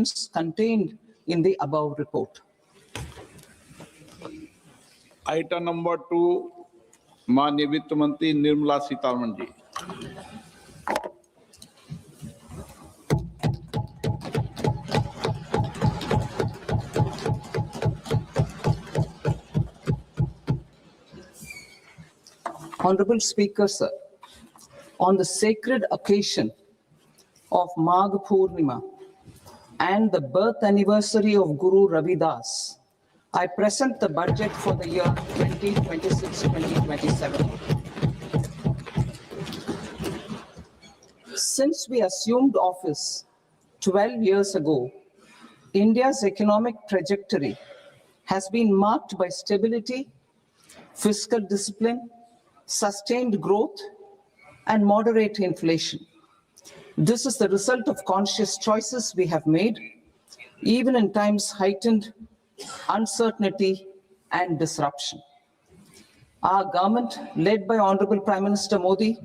recommendations contained in the above report. Item number 2, माननीय वित्त मंत्री Nirmala Sitharaman ji. Honorable Speaker, sir, on the sacred occasion of Magh Purnima and the birth anniversary of Guru Ravidas, I present the budget for the year 2026-2027. Since we assumed office 12 years ago, India's economic trajectory has been marked by stability, fiscal discipline, sustained growth, and moderate inflation. This is the result of conscious choices we have made, even in times heightened uncertainty and disruption. Our government, led by Honorable Prime Minister Modi,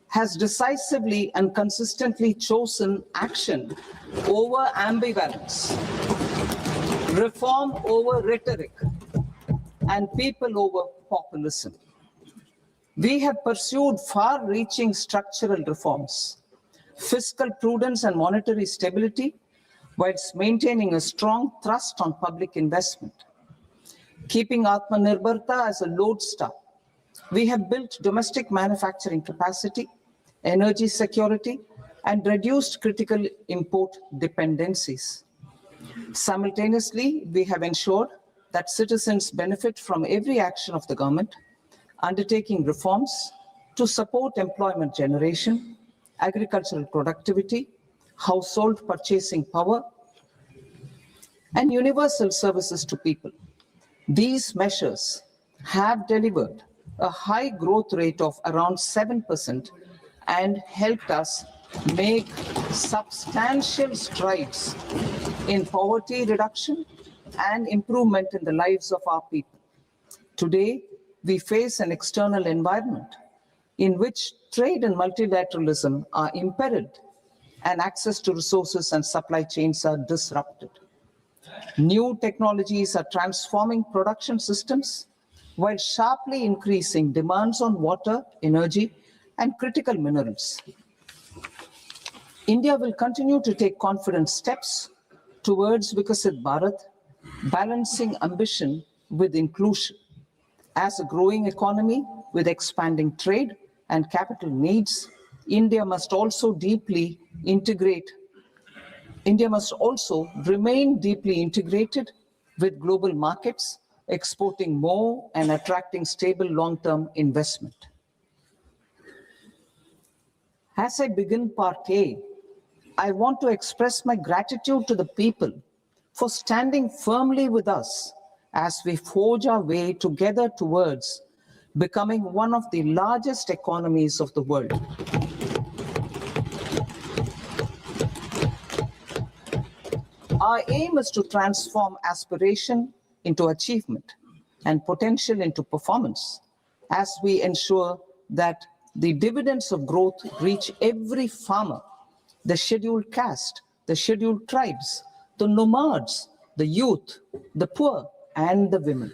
has decisively and consistently chosen action over ambivalence, reform over rhetoric, and people over populism. We have pursued far-reaching structural reforms, fiscal prudence and monetary stability, whilst maintaining a strong thrust on public investment. Keeping Atmanirbharta as a lodestar, we have built domestic manufacturing capacity, energy security, and reduced critical import dependencies. Simultaneously, we have ensured that citizens benefit from every action of the government, undertaking reforms to support employment generation, agricultural productivity, household purchasing power, and universal services to people. These measures have delivered a high growth rate of around 7% and helped us make substantial strides in poverty reduction and improvement in the lives of our people. Today, we face an external environment in which trade and multilateralism are imperiled and access to resources and supply chains are disrupted. New technologies are transforming production systems while sharply increasing demands on water, energy, and critical minerals. India will continue to take confident steps towards Vikasit Bharat, balancing ambition with inclusion. As a growing economy with expanding trade and capital needs, India must also remain deeply integrated with global markets, exporting more and attracting stable long-term investment. As I begin Part A, I want to express my gratitude to the people for standing firmly with us as we forge our way together towards becoming one of the largest economies of the world. Our aim is to transform aspiration into achievement and potential into performance as we ensure that the dividends of growth reach every farmer, the scheduled caste, the scheduled tribes, the nomads, the youth, the poor, and the women.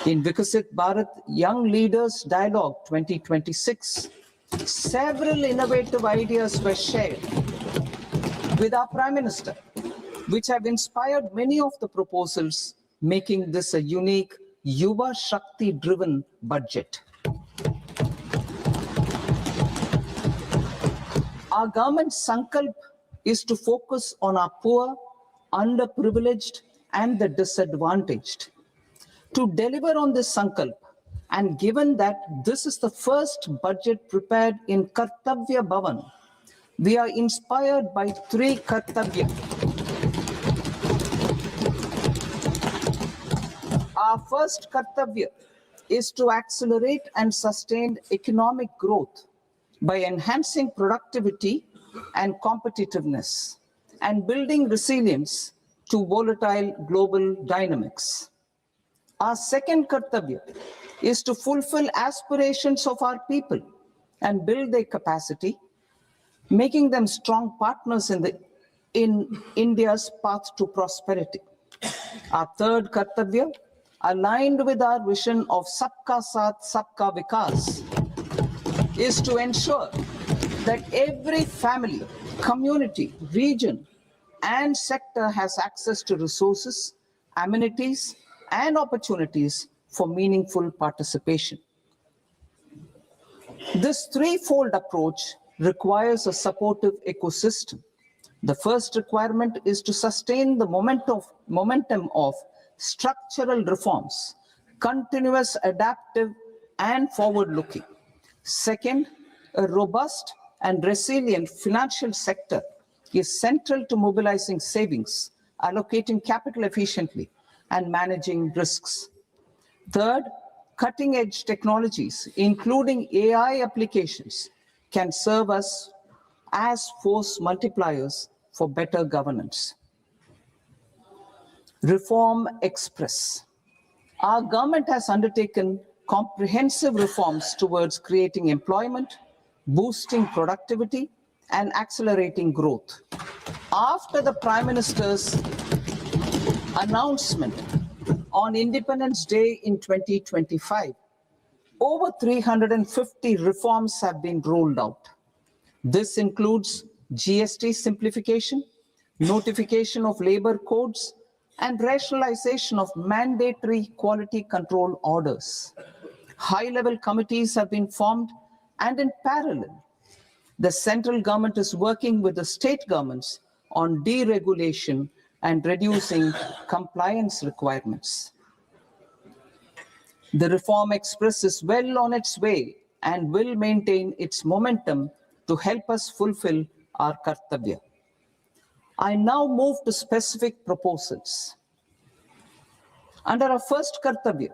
In Vikasit Bharat Young Leaders Dialogue 2026, several innovative ideas were shared with our Prime Minister, which have inspired many of the proposals, making this a unique Yuva Shakti-driven budget. Our government's sankalp is to focus on our poor, underprivileged, and the disadvantaged. To deliver on this sankalp, and given that this is the first budget prepared in Kartavya Bhavan, we are inspired by three Kartavya. Our first Kartavya is to accelerate and sustain economic growth by enhancing productivity and competitiveness and building resilience to volatile global dynamics. Our second Kartavya is to fulfill aspirations of our people and build their capacity, making them strong partners in the in India's path to prosperity. Our third kartavya, aligned with our vision of Sabka Saath, Sabka Vikas, is to ensure that every family, community, region, and sector has access to resources, amenities, and opportunities for meaningful participation. This threefold approach requires a supportive ecosystem. The first requirement is to sustain the momentum of structural reforms, continuous, adaptive, and forward-looking. Second, a robust and resilient financial sector is central to mobilizing savings, allocating capital efficiently, and managing risks. Third, cutting-edge technologies, including AI applications, can serve us as force multipliers for better governance. Reform Express. Our government has undertaken comprehensive reforms towards creating employment, boosting productivity, and accelerating growth. After the Prime Minister's announcement on Independence Day in 2025, over 350 reforms have been rolled out. This includes GST simplification, notification of labor codes, and rationalization of mandatory quality control orders. High-level committees have been formed, and in parallel, the central government is working with the state governments on deregulation and reducing compliance requirements. The Reform Express is well on its way and will maintain its momentum to help us fulfill our kartavya. I now move to specific proposals. Under our first kartavya,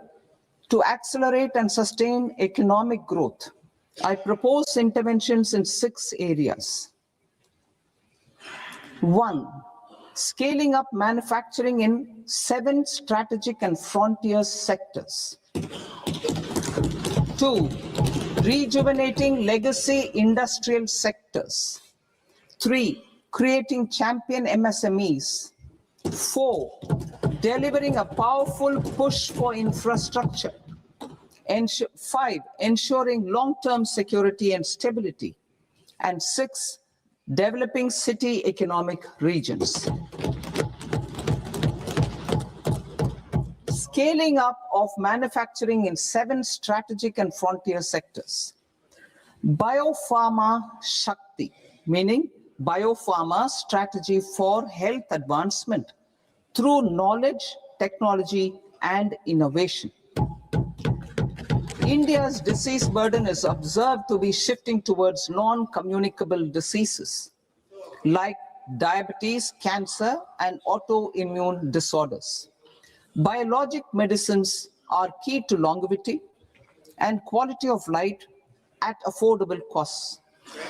to accelerate and sustain economic growth, I propose interventions in 6 areas. 1. Scaling up manufacturing in 7 strategic and frontier sectors. 2. Rejuvenating legacy industrial sectors. 3. Creating champion MSMEs. 4. Delivering a powerful push for infrastructure. 5. Ensuring long-term security and stability. And 6. Developing city economic regions. Scaling up of manufacturing in 7 strategic and frontier sectors. Biopharma Shakti, meaning biopharma strategy for health advancement through knowledge, technology, and innovation. India's disease burden is observed to be shifting towards non-communicable diseases like diabetes, cancer, and autoimmune disorders. Biologic medicines are key to longevity and quality of life at affordable costs.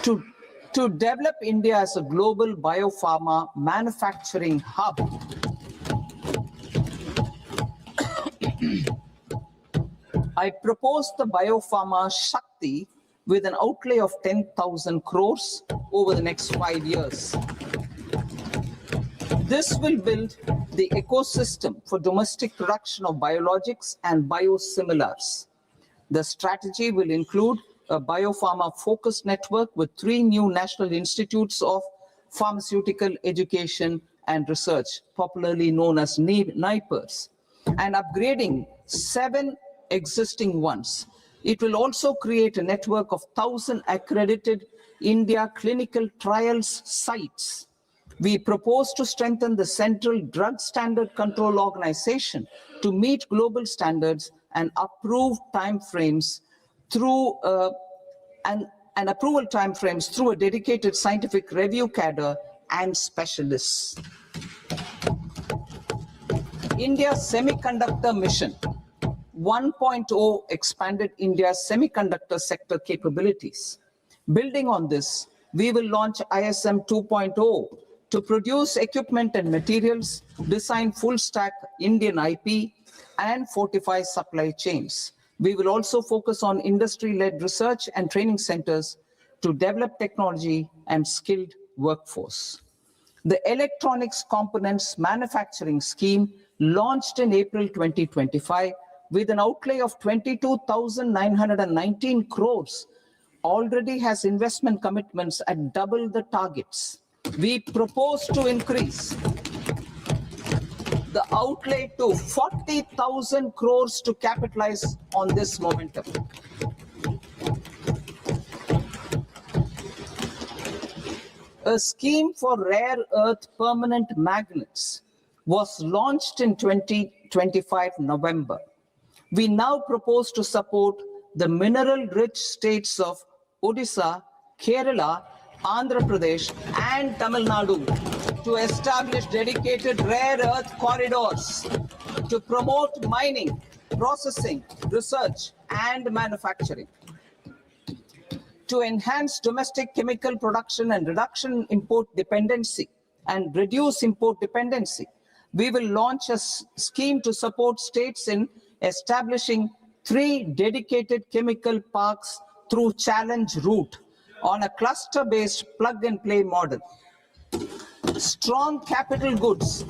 To develop India as a global biopharma manufacturing hub, I propose the Biopharma Shakti with an outlay of 10,000 crores over the next 5 years. This will build the ecosystem for domestic production of biologics and biosimilars. The strategy will include a biopharma-focused network with 3 new national institutes of pharmaceutical education and research, popularly known as NIPERs, and upgrading 7 existing ones. It will also create a network of 1,000 accredited India clinical trials sites. We propose to strengthen the Central Drug Standard Control Organization to meet global standards and approve timeframes through approval timeframes through a dedicated scientific review cadre and specialists. India's Semiconductor Mission 1.0 expanded India's semiconductor sector capabilities. Building on this, we will launch ISM 2.0 to produce equipment and materials, design full-stack Indian IP, and fortify supply chains. We will also focus on industry-led research and training centers to develop technology and skilled workforce. The Electronics Components Manufacturing Scheme, launched in April 2025 with an outlay of 22,919 crores, already has investment commitments at double the targets. We propose to increase the outlay to 40,000 crores to capitalize on this momentum. A scheme for rare earth permanent magnets was launched in 2025 November. We now propose to support the mineral-rich states of Odisha, Kerala, Andhra Pradesh, and Tamil Nadu to establish dedicated rare earth corridors to promote mining, processing, research, and manufacturing. To enhance domestic chemical production and reduction import dependency and reduce import dependency, we will launch a scheme to support states in establishing 3 dedicated chemical parks through challenge route on a cluster-based plug-and-play model. Strong capital goods.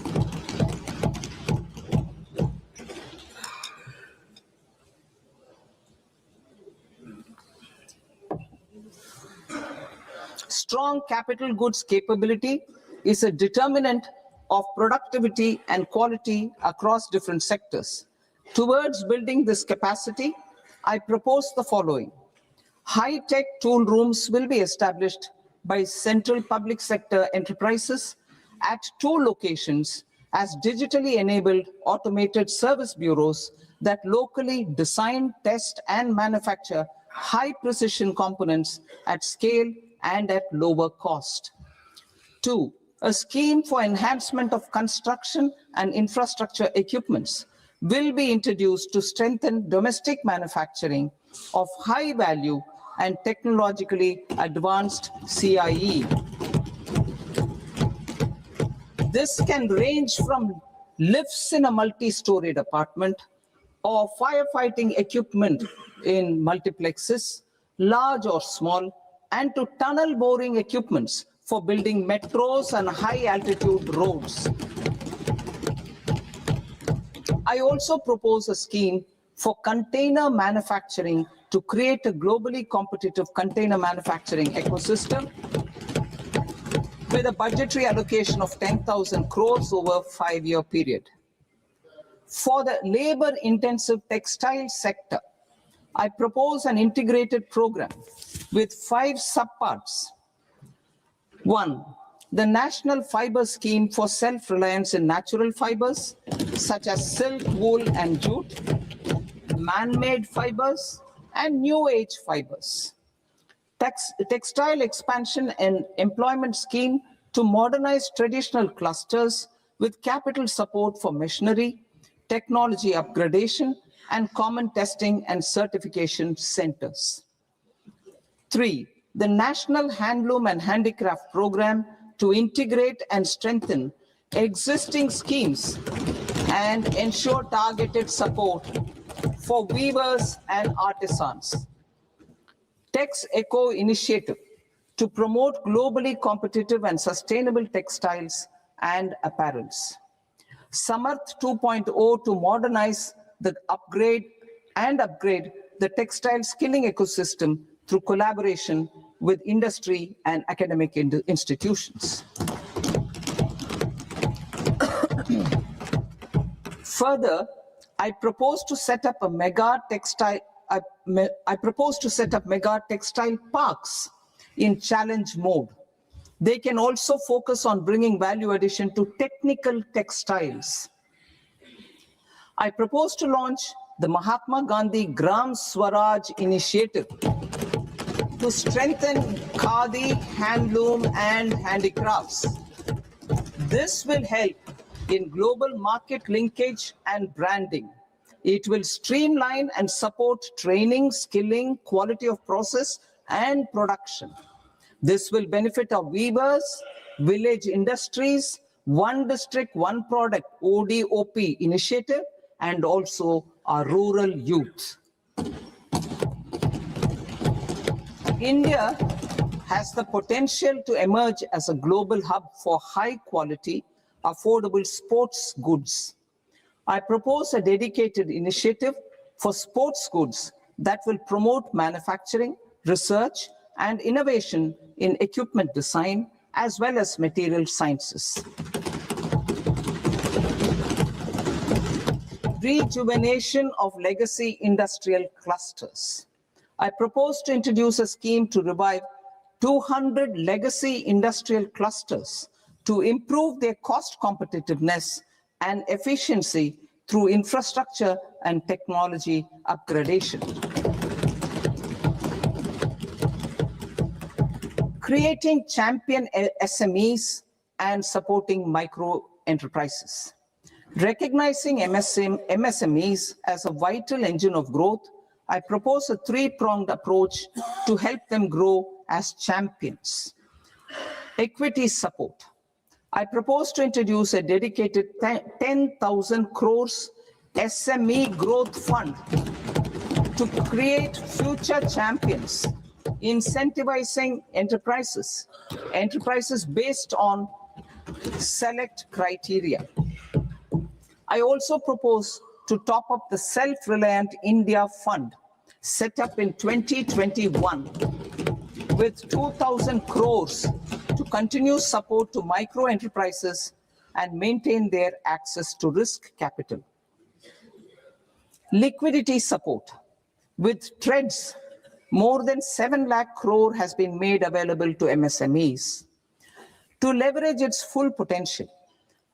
Strong capital goods capability is a determinant of productivity and quality across different sectors. Towards building this capacity, I propose the following. High-tech tool rooms will be established by central public sector enterprises at 2 locations as digitally enabled automated service bureaus that locally design, test, and manufacture high-precision components at scale and at lower cost. 2, a scheme for enhancement of construction and infrastructure equipments will be introduced to strengthen domestic manufacturing of high value and technologically advanced CIE. This can range from lifts in a multi-storied apartment or firefighting equipment in multiplexes, large or small, and to tunnel boring equipments for building metros and high-altitude roads. I also propose a scheme for container manufacturing to create a globally competitive container manufacturing ecosystem with a budgetary allocation of 10,000 crores over a 5-year period. For the labor-intensive textile sector, I propose an integrated program with 5 subparts. 1, the National Fiber Scheme for self-reliance in natural fibers, such as silk, wool, and jute, man-made fibers, and new age fibers. Textile expansion and employment scheme to modernize traditional clusters with capital support for machinery, technology upgradation, and common testing and certification centers. 3, the National Handloom and Handicraft Program to integrate and strengthen existing schemes and ensure targeted support for weavers and artisans. Tex Eco Initiative to promote globally competitive and sustainable textiles and apparels. Samarth 2.0 to modernize the upgrade the textile skilling ecosystem through collaboration with industry and academic institutions. Further, I propose to set up mega textile parks in challenge mode. They can also focus on bringing value addition to technical textiles. I propose to launch the Mahatma Gandhi Gram Swaraj initiative to strengthen khadi, handloom, and handicrafts. This will help in global market linkage and branding. It will streamline and support training, skilling, quality of process, and production. This will benefit our weavers, village industries, one district, one product, ODOP initiative, and also our rural youth. India has the potential to emerge as a global hub for high-quality, affordable sports goods. I propose a dedicated initiative for sports goods that will promote manufacturing, research, and innovation in equipment design, as well as material sciences. Rejuvenation of legacy industrial clusters. I propose to introduce a scheme to revive 200 legacy industrial clusters to improve their cost competitiveness and efficiency through infrastructure and technology upgradation. Creating champion SMEs and supporting micro enterprises. Recognizing MSMEs as a vital engine of growth, I propose a three-pronged approach to help them grow as champions. Equity support. I propose to introduce a dedicated 10,000 crores SME growth fund to create future champions, incentivizing enterprises based on select criteria. I also propose to top up the Self-Reliant India Fund set up in 2021 with 2,000 crores to continue support to micro enterprises and maintain their access to risk capital. Liquidity support. With TREDS, more than 7 lakh crore has been made available to MSMEs. To leverage its full potential,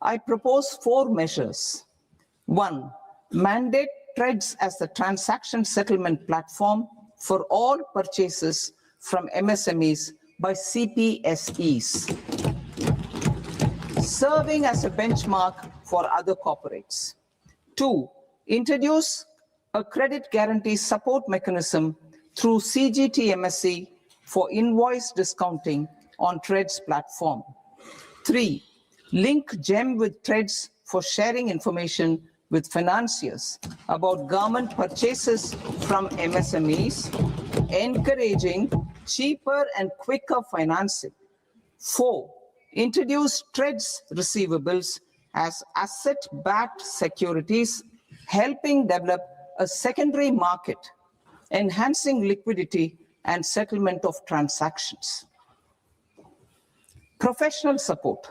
I propose 4 measures. 1, mandate TREDS as the transaction settlement platform for all purchases from MSMEs by CPSEs, serving as a benchmark for other corporates. 2, introduce a credit guarantee support mechanism through CGT-MSE for invoice discounting on TREDS platform. 3, link GEM with TREDS for sharing information with financiers about government purchases from MSMEs, encouraging cheaper and quicker financing. 4, introduce TREDS receivables as asset-backed securities, helping develop a secondary market, enhancing liquidity and settlement of transactions. Professional support.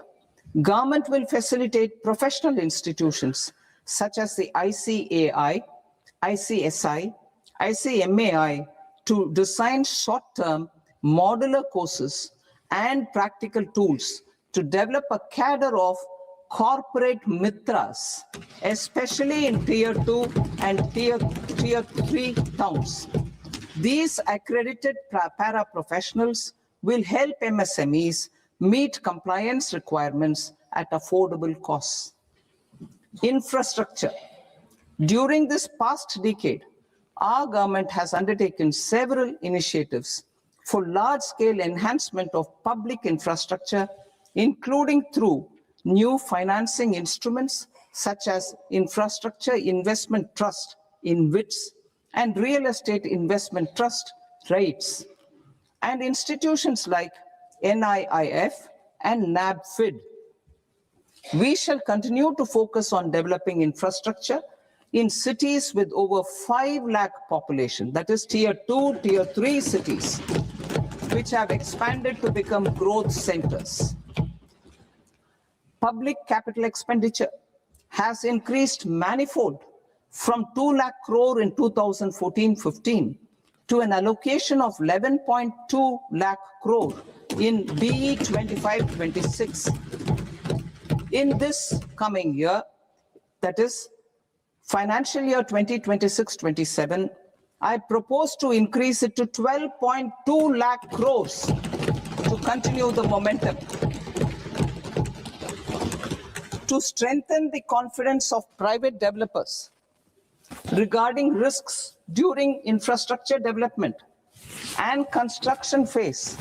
Government will facilitate professional institutions such as the ICAI, ICSI, ICMAI to design short-term modular courses and practical tools to develop a cadre of corporate mitras, especially in Tier 2 and Tier 3 towns. These accredited para-professionals will help MSMEs meet compliance requirements at affordable costs. Infrastructure. During this past decade, our government has undertaken several initiatives for large-scale enhancement of public infrastructure, including through new financing instruments such as Infrastructure Investment Trust in WITS and Real Estate Investment Trust REITs, and institutions like NIIF and NABFID. We shall continue to focus on developing infrastructure in cities with over 5 lakh population, that is Tier 2, Tier 3 cities, which have expanded to become growth centers. Public capital expenditure has increased manifold from 2 lakh crore in 2014-15 to an allocation of 11.2 lakh crore in BE 25-26. In this coming year, that is financial year 2026-27, I propose to increase it to 12.2 lakh crores to continue the momentum. To strengthen the confidence of private developers regarding risks during infrastructure development and construction phase,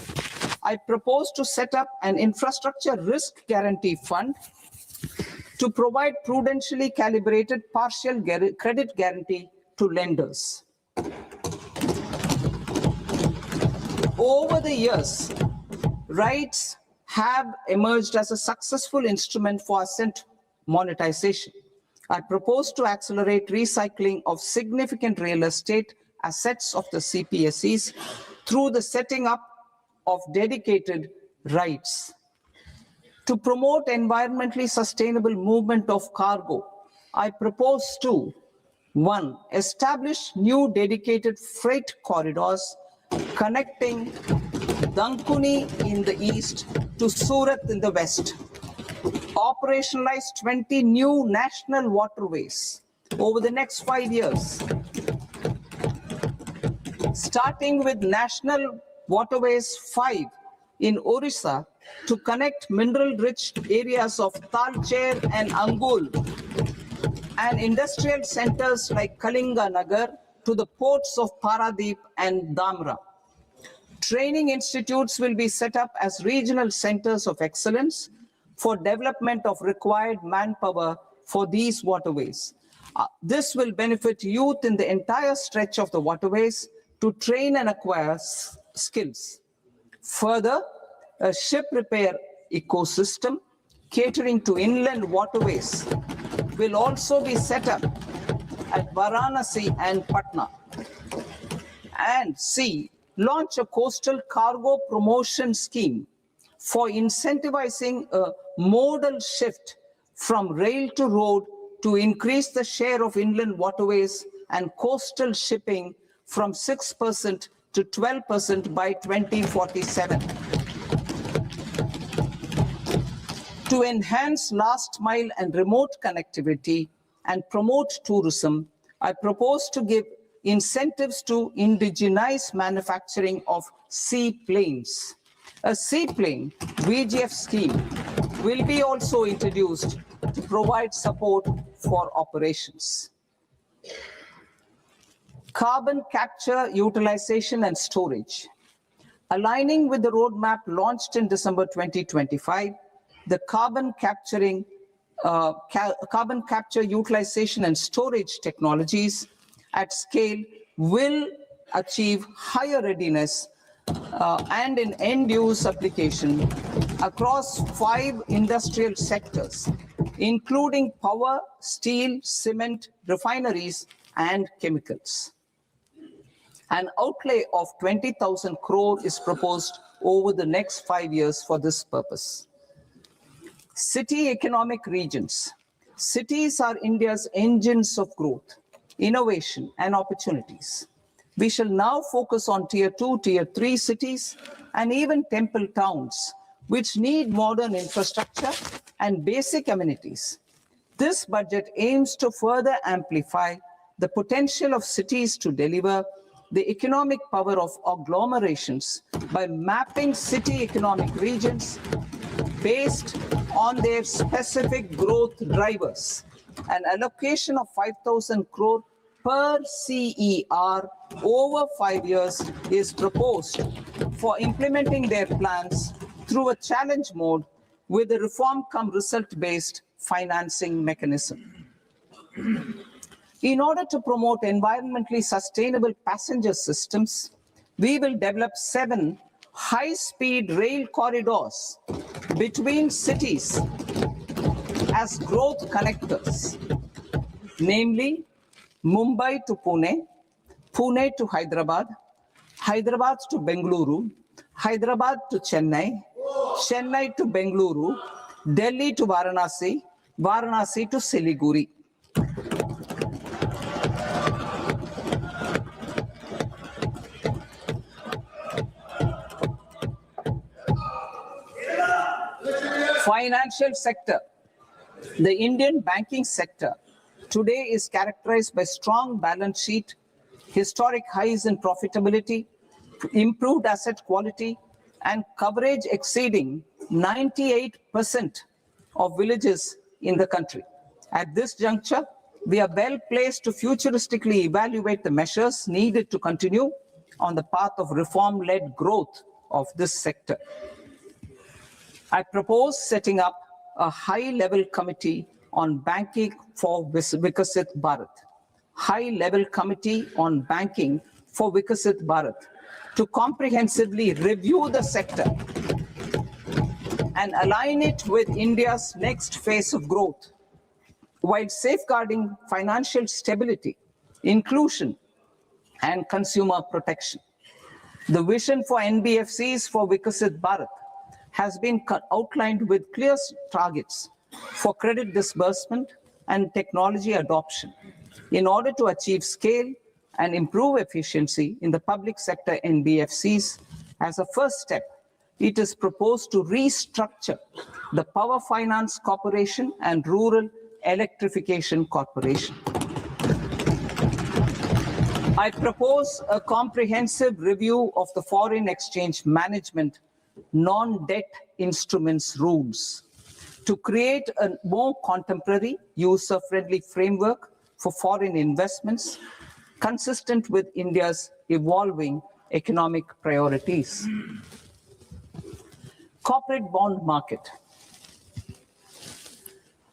I propose to set up an infrastructure risk guarantee fund to provide prudentially calibrated partial credit guarantee to lenders. Over the years, rights have emerged as a successful instrument for asset monetization. I propose to accelerate recycling of significant real estate assets of the CPSEs through the setting up of dedicated rights. To promote environmentally sustainable movement of cargo, I propose to 1. Establish new dedicated freight corridors connecting Dankuni in the east to Surat in the west. Operationalize 20 new national waterways over the next 5 years, starting with National Waterways 5 in Orissa to connect mineral-rich areas of Talcher and Angul and industrial centers like Kalinga Nagar to the ports of Paradeep and Dhamra. Training institutes will be set up as regional centers of excellence for development of required manpower for these waterways. This will benefit youth in the entire stretch of the waterways to train and acquire skills. Further, a ship repair ecosystem catering to inland waterways will also be set up at Varanasi and Patna. And C, launch a coastal cargo promotion scheme for incentivizing a modal shift from rail to road to increase the share of inland waterways and coastal shipping from 6% to 12% by 2047. To enhance last mile and remote connectivity and promote tourism, I propose to give incentives to indigenize manufacturing of seaplanes. A seaplane VGF scheme will be also introduced to provide support for operations. Carbon capture, utilization and storage. Aligning with the roadmap launched in December 2025, the carbon capture, utilization and storage technologies at scale will achieve higher readiness and in end-use application across 5 industrial sectors, including power, steel, cement, refineries, and chemicals. An outlay of 20,000 crore is proposed over the next 5 years for this purpose. City economic regions. Cities are India's engines of growth, innovation, and opportunities. We shall now focus on Tier 2, Tier 3 cities, and even temple towns, which need modern infrastructure and basic amenities. This budget aims to further amplify the potential of cities to deliver the economic power of agglomerations by mapping city economic regions based on their specific growth drivers. An allocation of 5,000 crore per CER over 5 years is proposed for implementing their plans through a challenge mode with a reform-cum-result-based financing mechanism. In order to promote environmentally sustainable passenger systems, we will develop 7 high-speed rail corridors between cities as growth connectors, namely Mumbai to Pune, Pune to Hyderabad, Hyderabad to Bengaluru, Hyderabad to Chennai, Chennai to Bengaluru, Delhi to Varanasi, Varanasi to Siliguri. Financial sector. The Indian banking sector today is characterized by strong balance sheet, historic highs in profitability, improved asset quality, and coverage exceeding 98% of villages in the country. At this juncture, we are well placed to futuristically evaluate the measures needed to continue on the path of reform-led growth of this sector. I propose setting up a high-level committee on banking for Vikasit Bharat. High-level committee on banking for Vikasit Bharat to comprehensively review the sector and align it with India's next phase of growth, while safeguarding financial stability, inclusion, and consumer protection. The vision for NBFCs for Vikasit Bharat has been outlined with clear targets for credit disbursement and technology adoption in order to achieve scale and improve efficiency in the public sector NBFCs. As a first step, it is proposed to restructure the Power Finance Corporation and Rural Electrification Corporation. I propose a comprehensive review of the foreign exchange management non-debt instruments rules to create a more contemporary, user-friendly framework for foreign investments consistent with India's evolving economic priorities. Corporate bond market.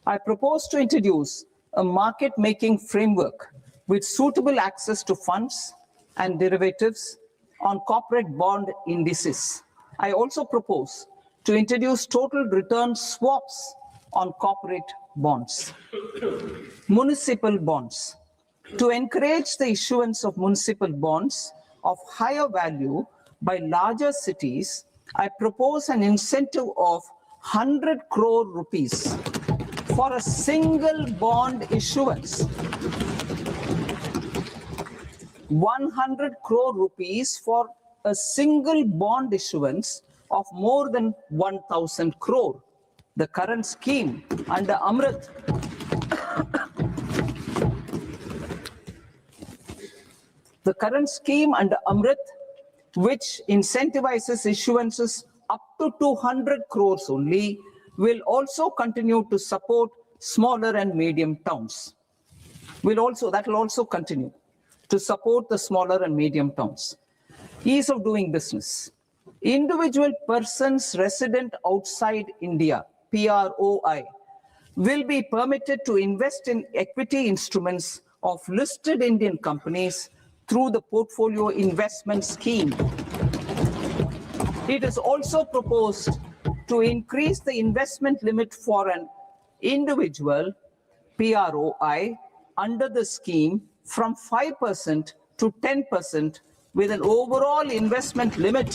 I propose to introduce a market-making framework with suitable access to funds and derivatives on corporate bond indices. I also propose to introduce total return swaps on corporate bonds. Municipal bonds. To encourage the issuance of municipal bonds of higher value by larger cities, I propose an incentive of 100 crore rupees for a single bond issuance. 100 crore rupees for a single bond issuance of more than 1,000 crore. The current scheme under Amrit which incentivizes issuances up to 200 crores only, will also continue to support smaller and medium towns. That will also continue to support the smaller and medium towns. Ease of doing business. Individual persons resident outside India, PROI, will be permitted to invest in equity instruments of listed Indian companies through the portfolio investment scheme. It is also proposed to increase the investment limit for an individual PROI under the scheme from 5% to 10%, with an overall investment limit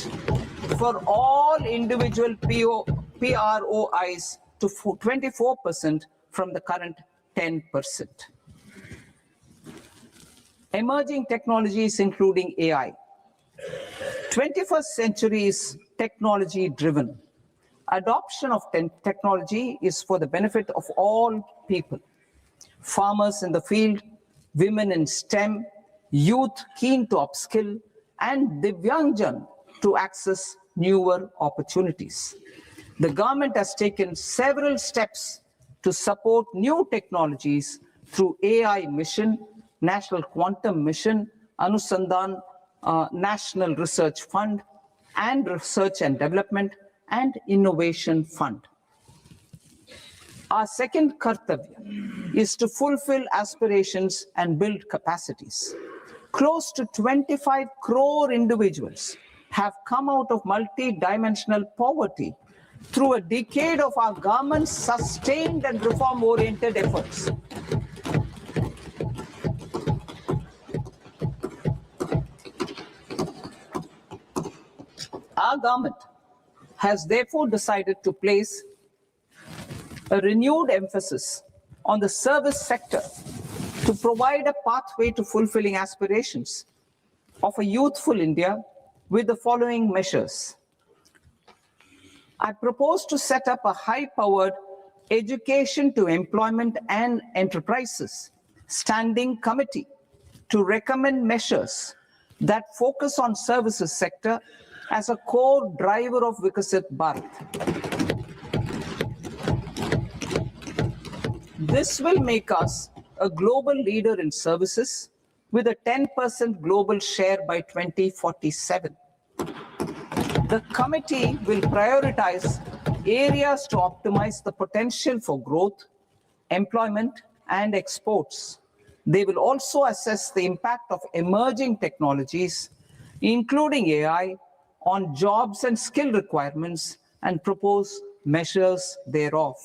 for all individual PROIs to 24% from the current 10%. Emerging technologies including AI. 21st century is technology driven. Adoption of technology is for the benefit of all people. Farmers in the field, women in STEM, youth keen to upskill, and Divyangjan to access newer opportunities. The government has taken several steps to support new technologies through AI Mission, National Quantum Mission, Anusandhan National Research Fund, and Research and Development and Innovation Fund. Our second kartavya is to fulfill aspirations and build capacities. Close to 25 crore individuals have come out of multi-dimensional poverty through a decade of our government's sustained and reform-oriented efforts. Our government has therefore decided to place a renewed emphasis on the service sector to provide a pathway to fulfilling aspirations of a youthful India with the following measures. I propose to set up a high-powered education to employment and enterprises standing committee to recommend measures that focus on services sector as a core driver of Vikasit Bharat. This will make us a global leader in services with a 10% global share by 2047. The committee will prioritize areas to optimize the potential for growth, employment, and exports. They will also assess the impact of emerging technologies, including AI, on jobs and skill requirements, and propose measures thereof.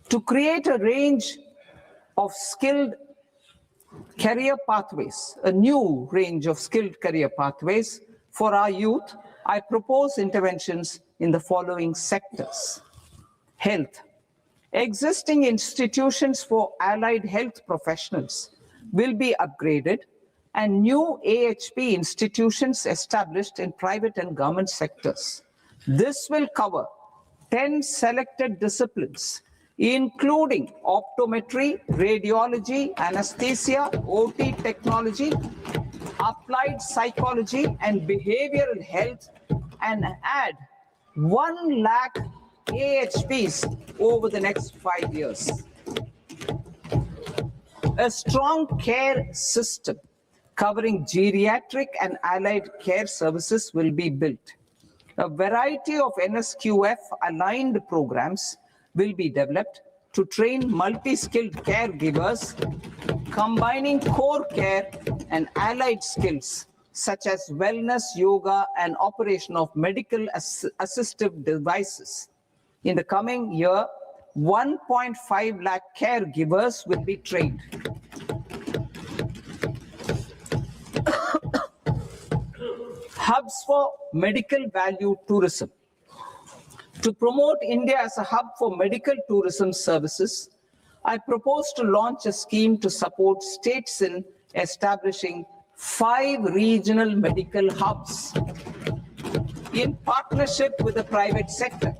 To create a range of skilled career pathways, a new range of skilled career pathways for our youth, I propose interventions in the following sectors. Health. Existing institutions for allied health professionals will be upgraded and new AHP institutions established in private and government sectors. This will cover 10 selected disciplines, including optometry, radiology, anesthesia, OT technology, applied psychology, and behavioral health, and add 1 lakh AHPs over the next 5 years. A strong care system covering geriatric and allied care services will be built. A variety of NSQF-aligned programs will be developed to train multi-skilled caregivers, combining core care and allied skills such as wellness, yoga, and operation of medical assistive devices. In the coming year, 1.5 lakh caregivers will be trained. Hubs for medical value tourism. To promote India as a hub for medical tourism services, I propose to launch a scheme to support states in establishing 5 regional medical hubs in partnership with the private sector.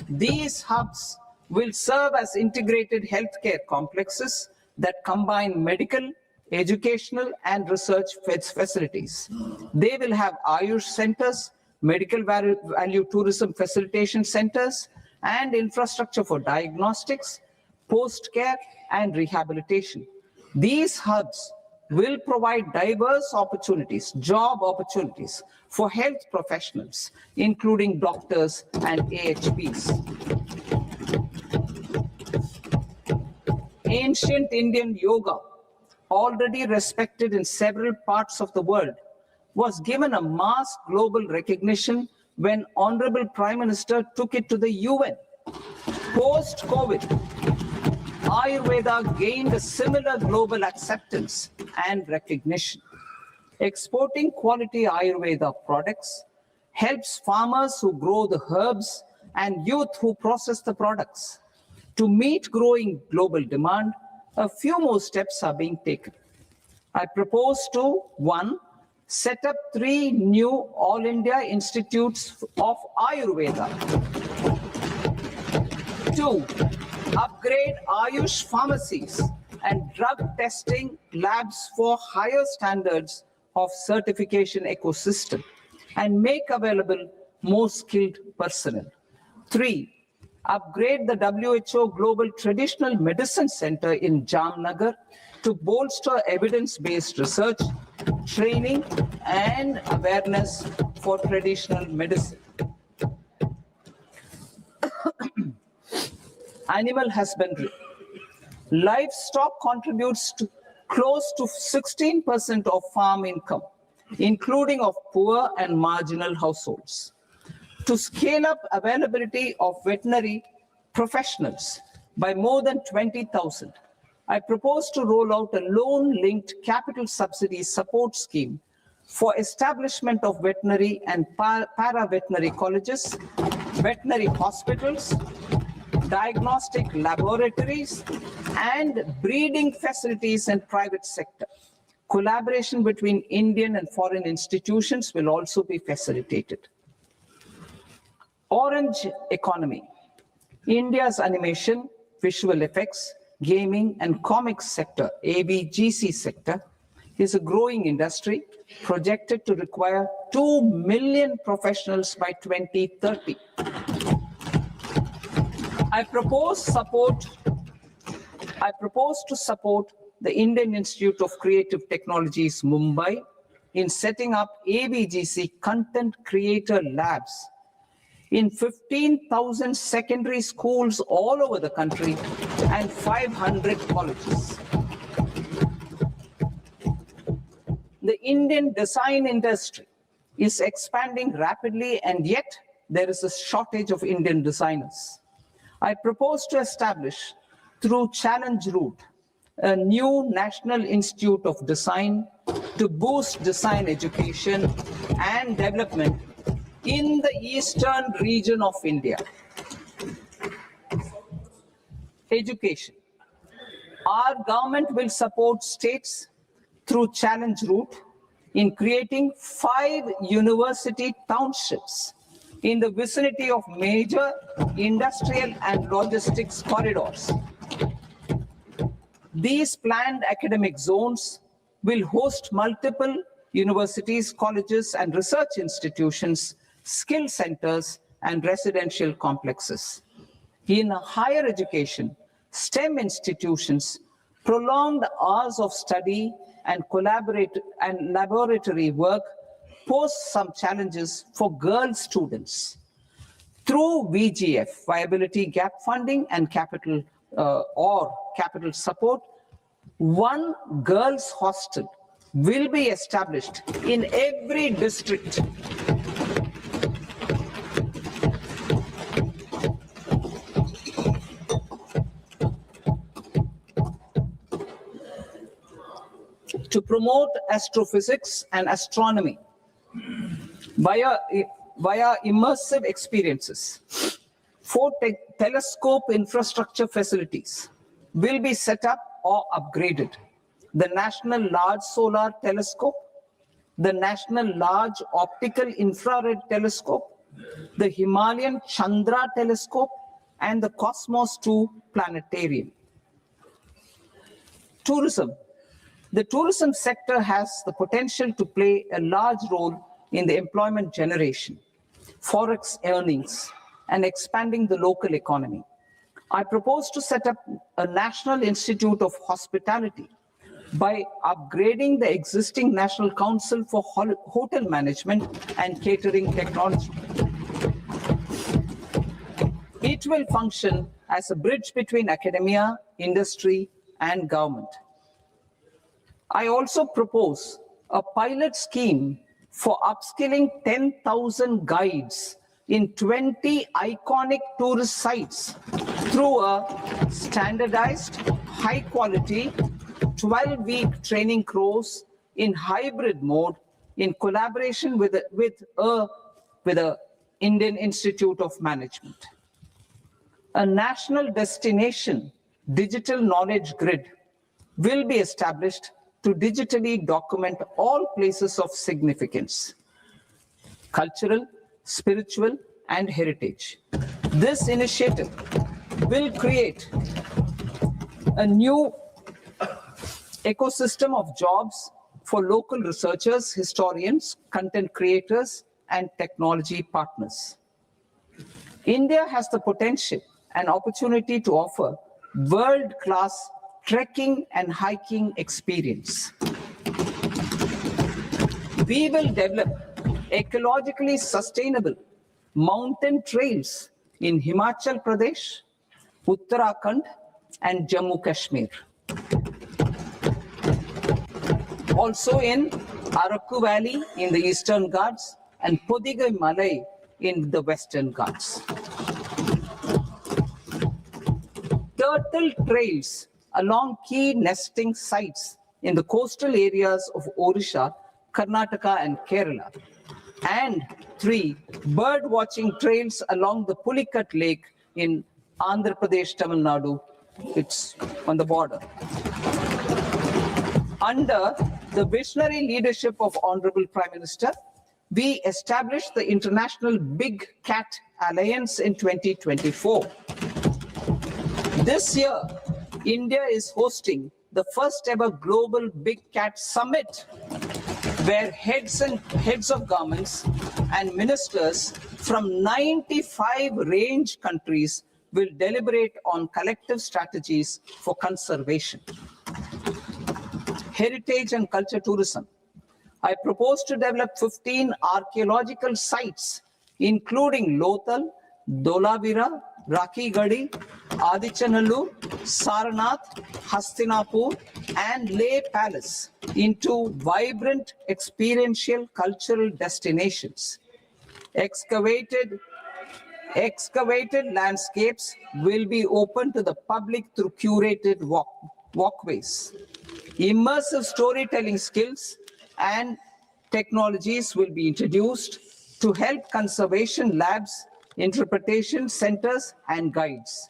These hubs will serve as integrated healthcare complexes that combine medical, educational, and research facilities. They will have Ayush centers, medical value tourism facilitation centers, and infrastructure for diagnostics, post-care, and rehabilitation. These hubs will provide diverse opportunities, job opportunities for health professionals, including doctors and AHPs. Ancient Indian yoga, already respected in several parts of the world, was given a mass global recognition when Honorable Prime Minister took it to the UN. Post-COVID, Ayurveda gained a similar global acceptance and recognition. Exporting quality Ayurveda products helps farmers who grow the herbs and youth who process the products. To meet growing global demand, a few more steps are being taken. I propose to, 1, set up 3 new All India Institutes of Ayurveda. 2, upgrade Ayush pharmacies and drug testing labs for higher standards of certification ecosystem and make available more skilled personnel. 3, upgrade the WHO Global Traditional Medicine Center in Jamnagar to bolster evidence-based research, training, and awareness for traditional medicine. Animal husbandry. Livestock contributes to close to 16% of farm income, including of poor and marginal households. To scale up availability of veterinary professionals by more than 20,000, I propose to roll out a loan-linked capital subsidy support scheme for establishment of veterinary and para-veterinary colleges, veterinary hospitals, diagnostic laboratories, and breeding facilities in private sector. Collaboration between Indian and foreign institutions will also be facilitated. Orange economy. India's animation, visual effects, gaming, and comics sector, AVGC sector, is a growing industry projected to require 2 million professionals by 2030. I propose to support the Indian Institute of Creative Technologies, Mumbai, in setting up AVGC content creator labs in 15,000 secondary schools all over the country and 500 colleges. The Indian design industry is expanding rapidly, and yet there is a shortage of Indian designers. I propose to establish, through challenge route, a new National Institute of Design to boost design education and development in the eastern region of India. Education. Our government will support states through challenge route in creating 5 university townships in the vicinity of major industrial and logistics corridors. These planned academic zones will host multiple universities, colleges, and research institutions, skill centers, and residential complexes. In higher education, STEM institutions, prolonged hours of study and laboratory work pose some challenges for girl students. Through VGF, viability gap funding and capital support, one girls' hostel will be established in every district. To promote astrophysics and astronomy via immersive experiences. 4 telescope infrastructure facilities will be set up or upgraded. The National Large Solar Telescope, the National Large Optical Infrared Telescope, the Himalayan Chandra Telescope, and the Cosmos 2 Planetarium. Tourism. The tourism sector has the potential to play a large role in the employment generation, forex earnings, and expanding the local economy. I propose to set up a National Institute of Hospitality by upgrading the existing National Council for Hotel Management and Catering Technology. It will function as a bridge between academia, industry, and government. I also propose a pilot scheme for upskilling 10,000 guides in 20 iconic tourist sites through a standardized, high-quality, 12-week training course in hybrid mode in collaboration with the Indian Institute of Management. A national destination digital knowledge grid will be established to digitally document all places of significance, cultural, spiritual, and heritage. This initiative will create a new ecosystem of jobs for local researchers, historians, content creators, and technology partners. India has the potential and opportunity to offer world-class trekking and hiking experience. We will develop ecologically sustainable mountain trails in Himachal Pradesh, Uttarakhand, and Jammu Kashmir. Also in Araku Valley in the Eastern Ghats and Podigai Malai in the Western Ghats. Turtle trails along key nesting sites in the coastal areas of Odisha, Karnataka, and Kerala. And 3 bird watching trails along the Pulikat Lake in Andhra Pradesh, Tamil Nadu. It's on the border. Under the visionary leadership of Honorable Prime Minister, we established the International Big Cat Alliance in 2024. This year, India is hosting the first ever Global Big Cat Summit, where heads of governments and ministers from 95 range countries will deliberate on collective strategies for conservation. Heritage and culture tourism. I propose to develop 15 archaeological sites, including Lothal, Dholavira, Rakhi Gadi, Adichanallur, Saranath, Hastinapur, and Leh Palace into vibrant experiential cultural destinations. Excavated Excavated landscapes will be open to the public through curated walkways. Immersive storytelling skills and technologies will be introduced to help conservation labs, interpretation centers, and guides.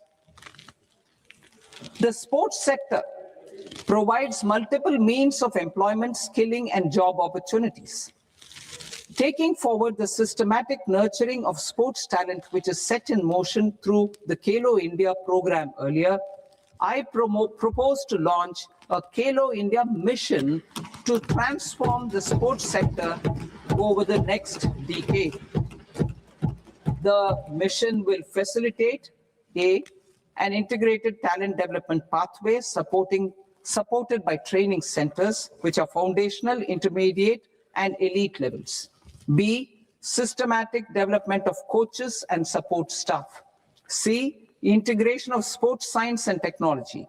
The sports sector provides multiple means of employment, skilling, and job opportunities. Taking forward the systematic nurturing of sports talent, which is set in motion through the Khelo India program earlier, I propose to launch a Khelo India mission to transform the sports sector over the next decade. The mission will facilitate an integrated talent development pathway supported by training centers, which are foundational, intermediate, and elite levels. B, systematic development of coaches and support staff. C, integration of sports science and technology.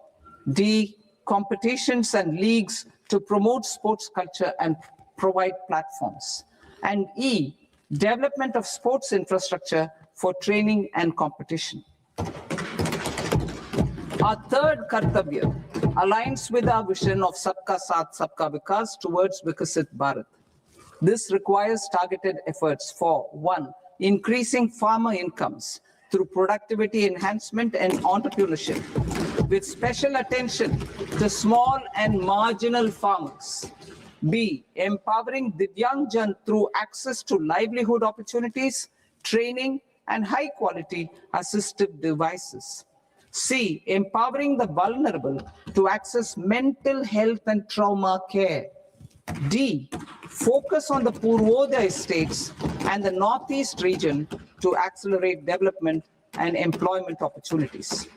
D, competitions and leagues to promote sports culture and provide platforms. And E, development of sports infrastructure for training and competition. Our third Kartavya aligns with our vision of Sabka Saath, Sabka Vikas towards Vikasit Bharat. This requires targeted efforts for 1, increasing farmer incomes through productivity enhancement and entrepreneurship, with special attention to small and marginal farmers. B, empowering Divyang Jan through access to livelihood opportunities, training, and high-quality assistive devices. C, empowering the vulnerable to access mental health and trauma care. D, focus on the Purvodaya states and the Northeast region to accelerate development and employment opportunities.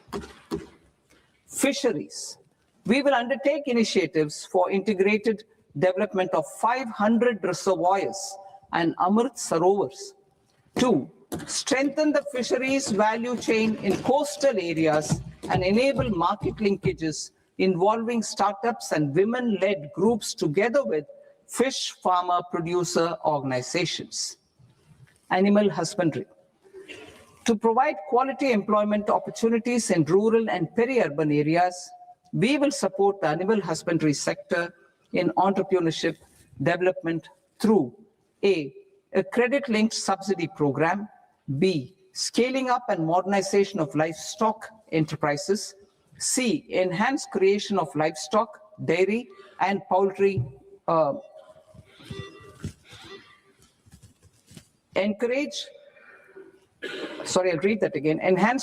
Fisheries. We will undertake initiatives for integrated development of 500 reservoirs and Amrit Sarovars. 2, strengthen the fisheries value chain in coastal areas and enable market linkages involving startups and women-led groups together with fish farmer producer organizations. Animal husbandry. To provide quality employment opportunities in rural and peri-urban areas, we will support the animal husbandry sector in entrepreneurship development through A, credit-linked subsidy program, B, scaling up and modernization of livestock enterprises, C, enhanced creation of livestock, dairy, and poultry, enhanced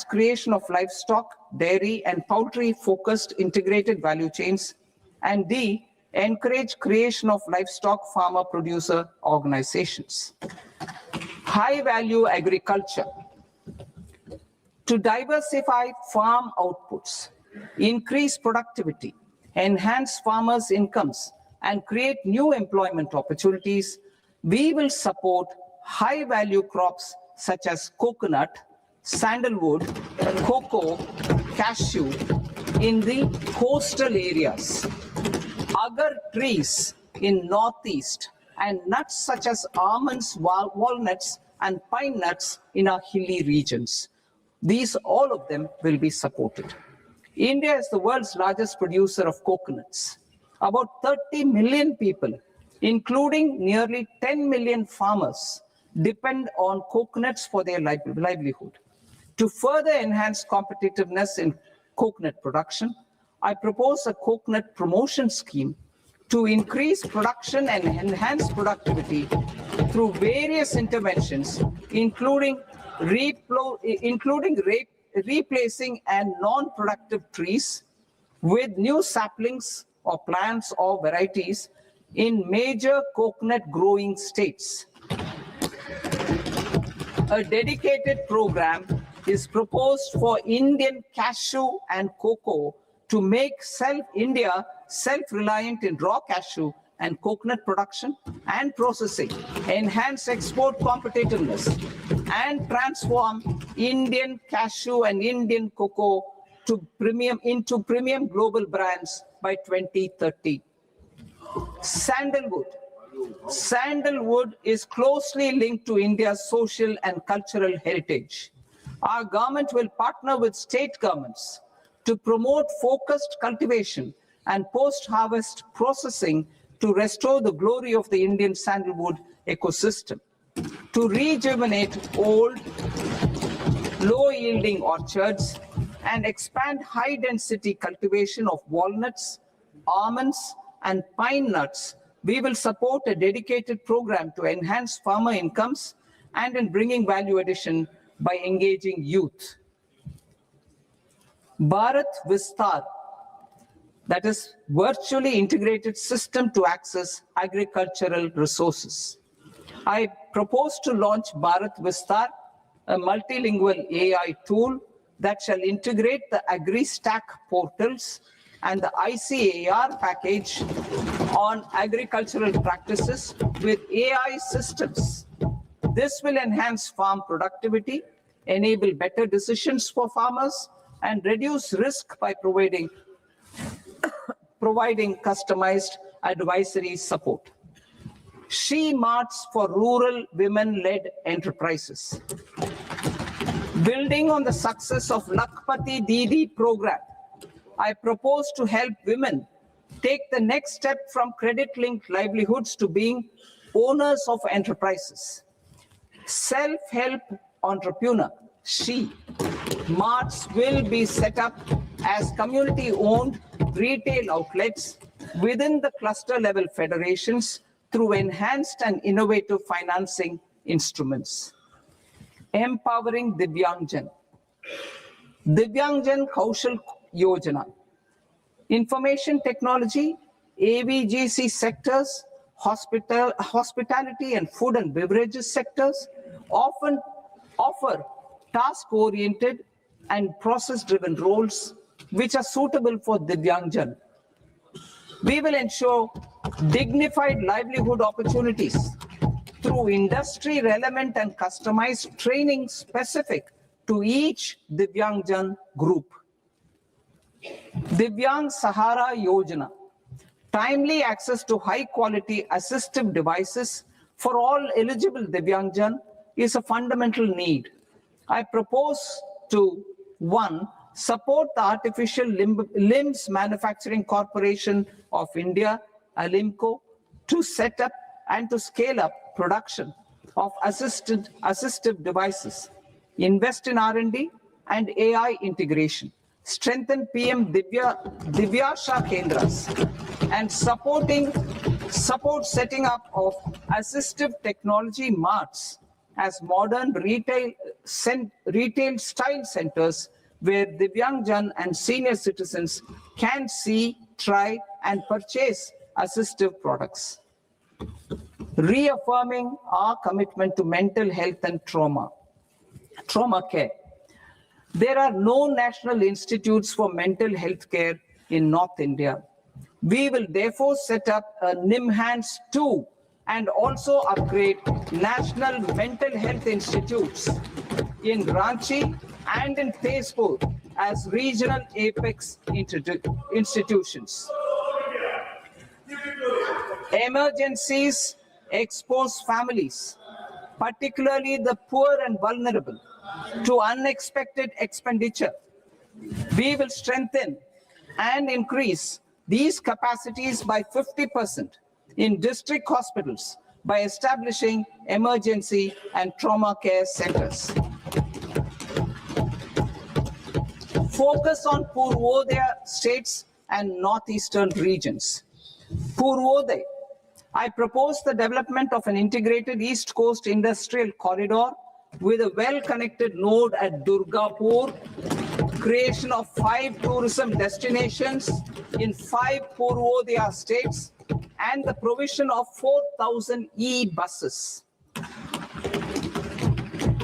creation of livestock, dairy, and poultry-focused integrated value chains, and D, encourage creation of livestock farmer producer organizations. High-value agriculture. To diversify farm outputs, increase productivity, enhance farmers' incomes, and create new employment opportunities, we will support high-value crops such as coconut, sandalwood, cocoa, cashew in the coastal areas, agar trees in Northeast, and nuts such as almonds, walnuts, and pine nuts in our hilly regions. These, all of them, will be supported. India is the world's largest producer of coconuts. About 30 million people, including nearly 10 million farmers, depend on coconuts for their livelihood. To further enhance competitiveness in coconut production, I propose a coconut promotion scheme to increase production and enhance productivity through various interventions, including replacing and non-productive trees with new saplings or plants or varieties in major coconut growing states. A dedicated program is proposed for Indian cashew and cocoa to make India self-reliant in raw cashew and coconut production and processing, enhance export competitiveness, and transform Indian cashew and Indian cocoa into premium global brands by 2030. Sandalwood. Sandalwood is closely linked to India's social and cultural heritage. Our government will partner with state governments to promote focused cultivation and post-harvest processing to restore the glory of the Indian sandalwood ecosystem, to rejuvenate old, low-yielding orchards, and expand high-density cultivation of walnuts, almonds, and pine nuts. We will support a dedicated program to enhance farmer incomes and in bringing value addition by engaging youth. Bharat Vistar, that is virtually integrated system to access agricultural resources. I propose to launch Bharat Vistar, a multilingual AI tool that shall integrate the AgriStack portals and the ICAR package on agricultural practices with AI systems. This will enhance farm productivity, enable better decisions for farmers, and reduce risk by providing customized advisory support. She Marts for rural women-led enterprises. Building on the success of Lakpati Didi program, I propose to help women take the next step from credit-linked livelihoods to being owners of enterprises. Self-help entrepreneur, She Marts will be set up as community-owned retail outlets within the cluster-level federations through enhanced and innovative financing instruments. Empowering Divyangjan. Divyangjan Kaushal Yojana. Information technology, AVGC sectors, hospitality and food and beverages sectors often offer task-oriented and process-driven roles which are suitable for Divyangjan. We will ensure dignified livelihood opportunities through industry-relevant and customized training specific to each Divyangjan group. Divyang Sahara Yojana. Timely access to high-quality assistive devices for all eligible Divyangjan is a fundamental need. I propose to 1. Support the Artificial Limbs Manufacturing Corporation of India, Alimco, to set up and to scale up production of assistive devices, invest in R&D and AI integration, strengthen PM Divyasha Kendras, and support setting up of assistive technology marts as modern retail style centers where Divyangjan and senior citizens can see, try, and purchase assistive products. Reaffirming our commitment to mental health and trauma care. There are no national institutes for mental health care in North India. We will therefore set up a NIMHANS 2 and also upgrade national mental health institutes in Ranchi and in Tezpur as regional apex institutions. Emergencies expose families, particularly the poor and vulnerable, to unexpected expenditure. We will strengthen and increase these capacities by 50% in district hospitals by establishing emergency and trauma care centers. Focus on Purvodaya states and northeastern regions. Purvodaya. I propose the development of an integrated East Coast industrial corridor with a well-connected node at Durgapur, creation of 5 tourism destinations in 5 Purvodaya states, and the provision of 4,000 e-buses.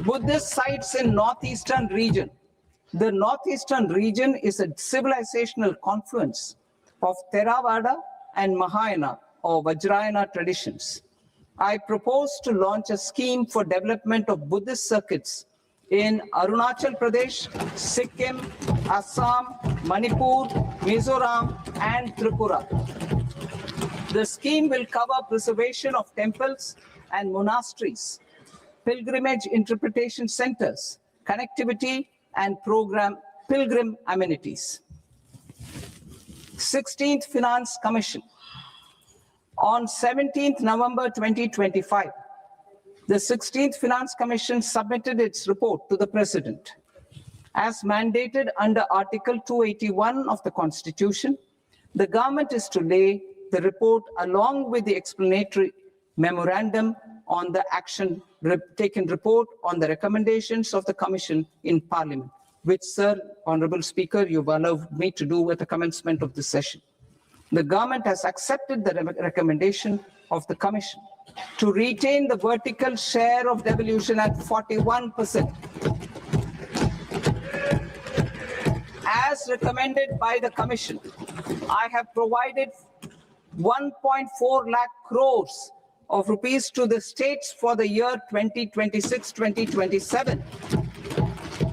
Buddhist sites in northeastern region. The northeastern region is a civilizational confluence of Theravada and Mahayana or Vajrayana traditions. I propose to launch a scheme for development of Buddhist circuits in Arunachal Pradesh, Sikkim, Assam, Manipur, Mizoram, and Tripura. The scheme will cover preservation of temples and monasteries, pilgrimage interpretation centers, connectivity, and program pilgrim amenities. 16th Finance Commission. On 17th November 2025, the 16th Finance Commission submitted its report to the President. As mandated under Article 281 of the Constitution, the government is to lay the report along with the explanatory memorandum on the action taken report on the recommendations of the Commission in Parliament, which, Sir, Honorable Speaker, you've allowed me to do at the commencement of this session. The government has accepted the recommendation of the Commission to retain the vertical share of devolution at 41%. As recommended by the Commission, I have provided 1.4 lakh crores of rupees to the states for the year 2026-2027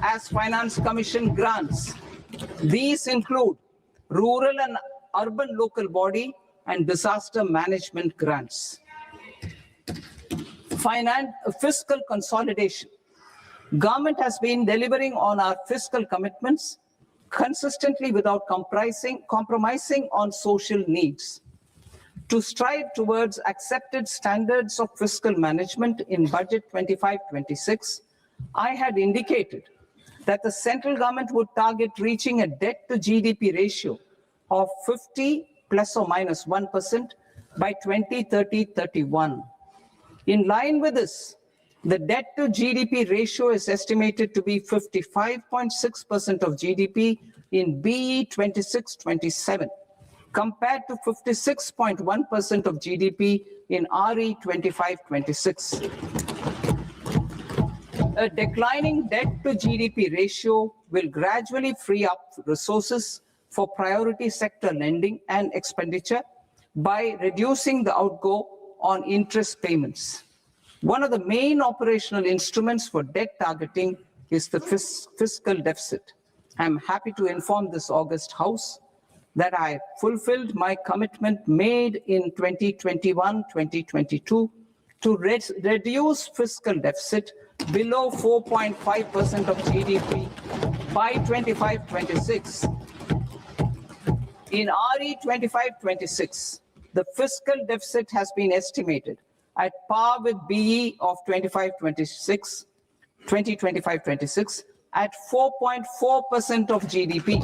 as Finance Commission grants. These include rural and urban local body and disaster management grants. Fiscal consolidation. Government has been delivering on our fiscal commitments consistently without compromising on social needs. To strive towards accepted standards of fiscal management in Budget 25-26, I had indicated that the central government would target reaching a debt to GDP ratio of 50 plus or minus 1% by 2030-31. In line with this, the debt to GDP ratio is estimated to be 55.6% of GDP in BE 26-27, compared to 56.1% of GDP in RE 25-26. A declining debt to GDP ratio will gradually free up resources for priority sector lending and expenditure by reducing the outgo on interest payments. One of the main operational instruments for debt targeting is the fiscal deficit. I'm happy to inform this August House that I fulfilled my commitment made in 2021-2022 to reduce fiscal deficit below 4.5% of GDP by 25-26. In RE 25-26, the fiscal deficit has been estimated at par with BE of 2025-26 at 4.4% of GDP.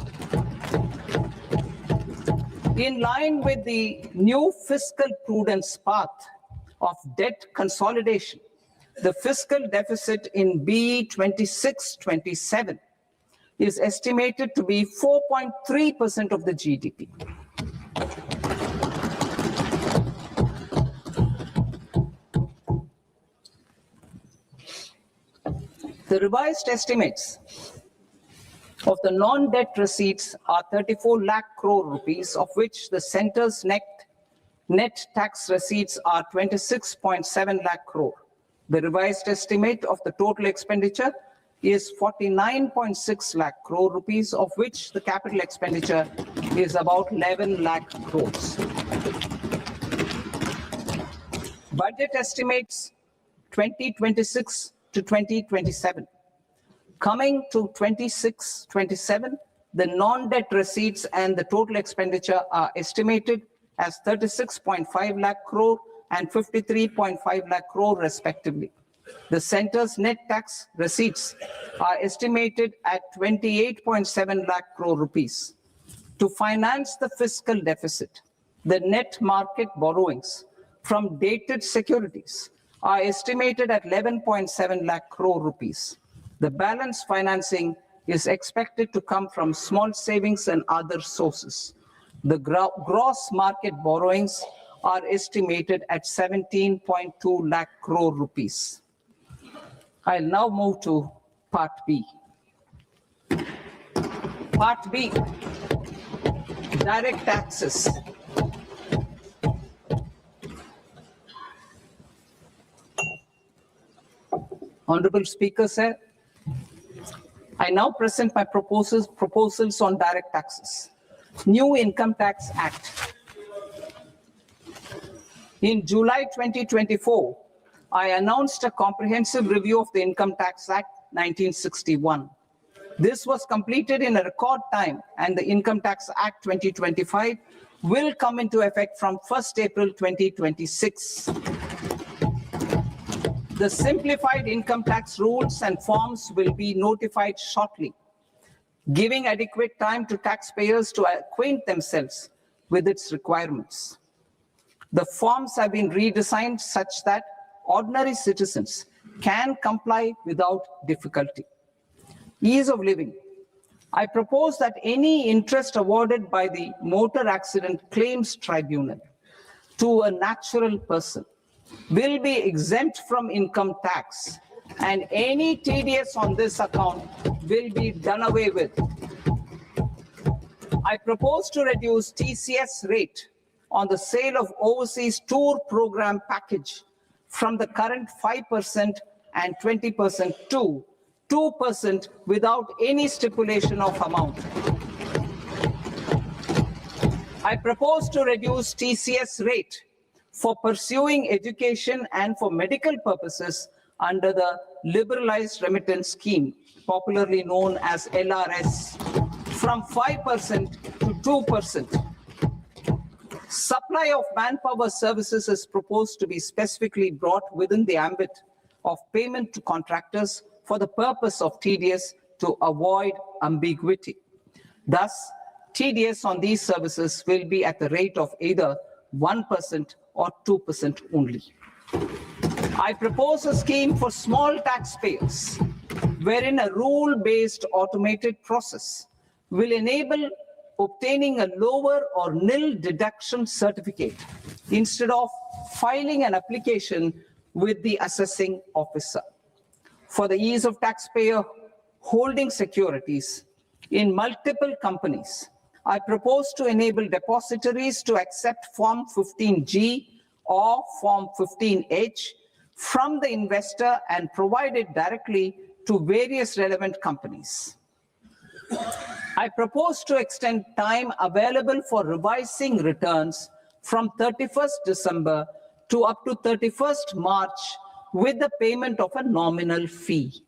In line with the new fiscal prudence path of debt consolidation, the fiscal deficit in BE 26-27 is estimated to be 4.3% of the GDP. The revised estimates of the non-debt receipts are 34 lakh crore rupees, of which the centre's net tax receipts are 26.7 lakh crore. The revised estimate of the total expenditure is 49.6 lakh crore rupees, of which the capital expenditure is about 11 lakh crores. Budget estimates 2026 to 2027. Coming to 26-27, the non-debt receipts and the total expenditure are estimated as 36.5 lakh crore and 53.5 lakh crore respectively. The centre's net tax receipts are estimated at 28.7 lakh crore rupees. To finance the fiscal deficit, the net market borrowings from dated securities are estimated at 11.7 lakh crore rupees. The balance financing is expected to come from small savings and other sources. The gross market borrowings are estimated at 17.2 lakh crore rupees. I'll now move to Part B. Part B, direct taxes. Honorable Speaker, sir, I now present my proposals on direct taxes. New Income Tax Act. In July 2024, I announced a comprehensive review of the Income Tax Act 1961. This was completed in a record time, and the Income Tax Act 2025 will come into effect from 1st April 2026. The simplified income tax rules and forms will be notified shortly, giving adequate time to taxpayers to acquaint themselves with its requirements. The forms have been redesigned such that ordinary citizens can comply without difficulty. Ease of living. I propose that any interest awarded by the Motor Accident Claims Tribunal to a natural person will be exempt from income tax, and any TDS on this account will be done away with. I propose to reduce TCS rate on the sale of overseas tour program package from the current 5% and 20% to 2% without any stipulation of amount. I propose to reduce TCS rate for pursuing education and for medical purposes under the Liberalized Remittance Scheme, popularly known as LRS, from 5% to 2%. Supply of manpower services is proposed to be specifically brought within the ambit of payment to contractors for the purpose of TDS to avoid ambiguity. Thus, TDS on these services will be at the rate of either 1% or 2% only. I propose a scheme for small taxpayers, wherein a rule-based automated process will enable obtaining a lower or nil deduction certificate instead of filing an application with the assessing officer. For the ease of taxpayer holding securities in multiple companies, I propose to enable depositories to accept Form 15G or Form 15H from the investor and provide it directly to various relevant companies. I propose to extend time available for revising returns from 31st December to up to 31st March with the payment of a nominal fee.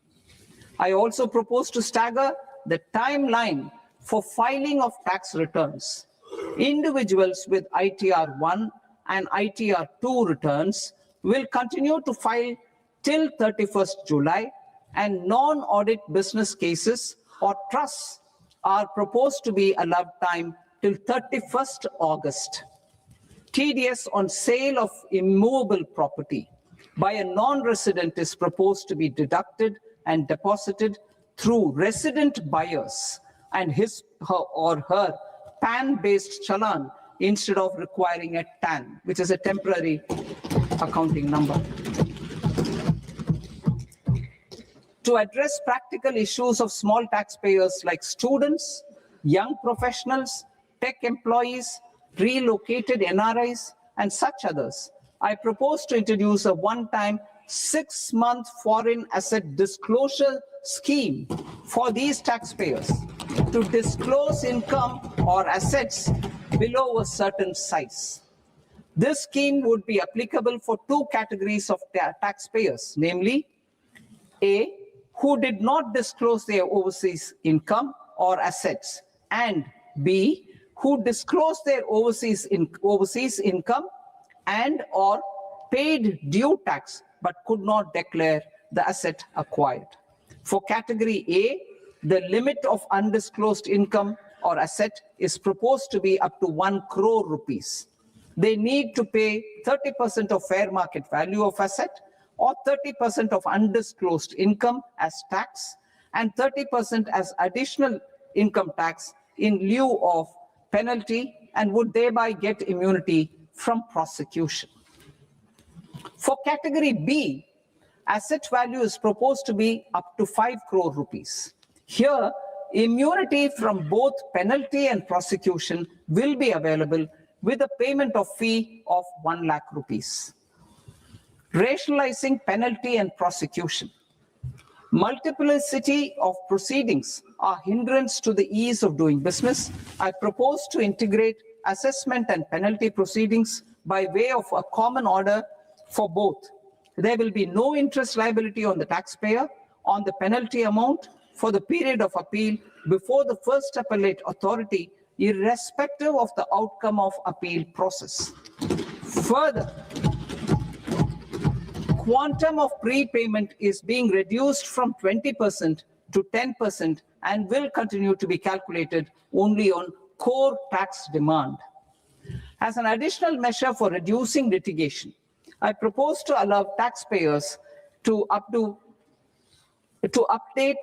I also propose to stagger the timeline for filing of tax returns. Individuals with ITR 1 and ITR 2 returns will continue to file till 31st July, and non-audit business cases or trusts are proposed to be allowed time till 31st August. TDS on sale of immovable property by a non-resident is proposed to be deducted and deposited through resident buyers and his or her PAN-based challan instead of requiring a TAN, which is a temporary accounting number. To address practical issues of small taxpayers like students, young professionals, tech employees, relocated NRIs, and such others, I propose to introduce a one-time 6-month foreign asset disclosure scheme for these taxpayers to disclose income or assets below a certain size. This scheme would be applicable for two categories of taxpayers, namely, A, who did not disclose their overseas income or assets, and B, who disclosed their overseas income and or paid due tax but could not declare the asset acquired. For category A, the limit of undisclosed income or asset is proposed to be up to 1 crore rupees. They need to pay 30% of fair market value of asset or 30% of undisclosed income as tax and 30% as additional income tax in lieu of penalty, and would thereby get immunity from prosecution. For category B, asset value is proposed to be up to 5 crore rupees. Here, immunity from both penalty and prosecution will be available with a payment of fee of 1 lakh rupees. Rationalizing penalty and prosecution. Multiplicity of proceedings are hindrance to the ease of doing business. I propose to integrate assessment and penalty proceedings by way of a common order for both. There will be no interest liability on the taxpayer on the penalty amount for the period of appeal before the first appellate authority, irrespective of the outcome of appeal process. Further, quantum of prepayment is being reduced from 20% to 10% and will continue to be calculated only on core tax demand. As an additional measure for reducing litigation, I propose to allow taxpayers to update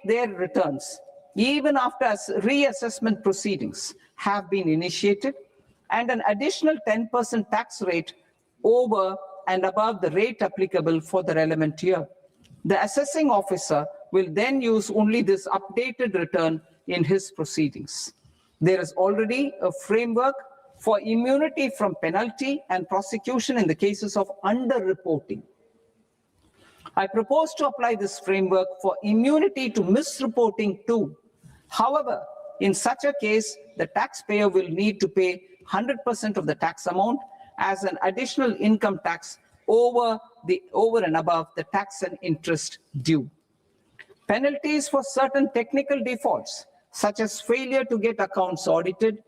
their returns even after reassessment proceedings have been initiated, and an additional 10% tax rate over and above the rate applicable for the relevant year. The assessing officer will then use only this updated return in his proceedings. There is already a framework for immunity from penalty and prosecution in the cases of underreporting. I propose to apply this framework for immunity to misreporting too. However, in such a case, the taxpayer will need to pay 100% of the tax amount as an additional income tax over and above the tax and interest due. Penalties for certain technical defaults, such as failure to get accounts audited,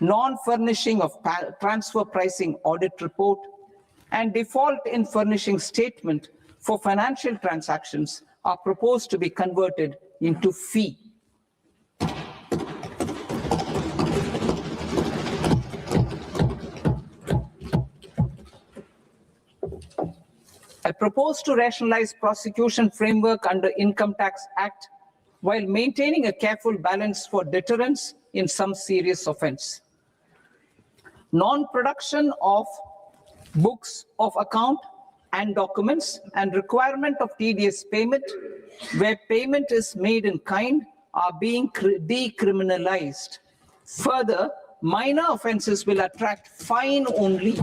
non-furnishing of transfer pricing audit report, and default in furnishing statement for financial transactions are proposed to be converted into fee. I propose to rationalize prosecution framework under Income Tax Act while maintaining a careful balance for deterrence in some serious offense. Non-production of books of account and documents and requirement of TDS payment where payment is made in kind are being decriminalized. Further, minor offenses will attract fine only.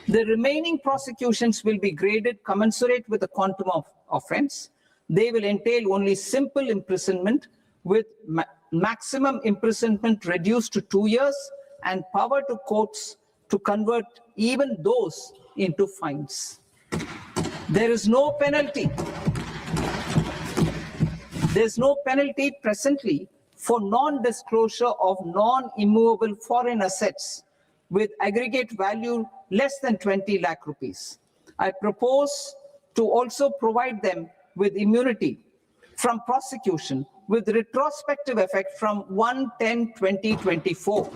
The remaining prosecutions will be graded commensurate with the quantum of offense. They will entail only simple imprisonment with maximum imprisonment reduced to 2 years and power to courts to convert even those into fines. There is no penalty. There's no penalty presently for non-disclosure of non-immovable foreign assets with aggregate value less than 20 lakh rupees. I propose to also provide them with immunity from prosecution with retrospective effect from 1/10/2024.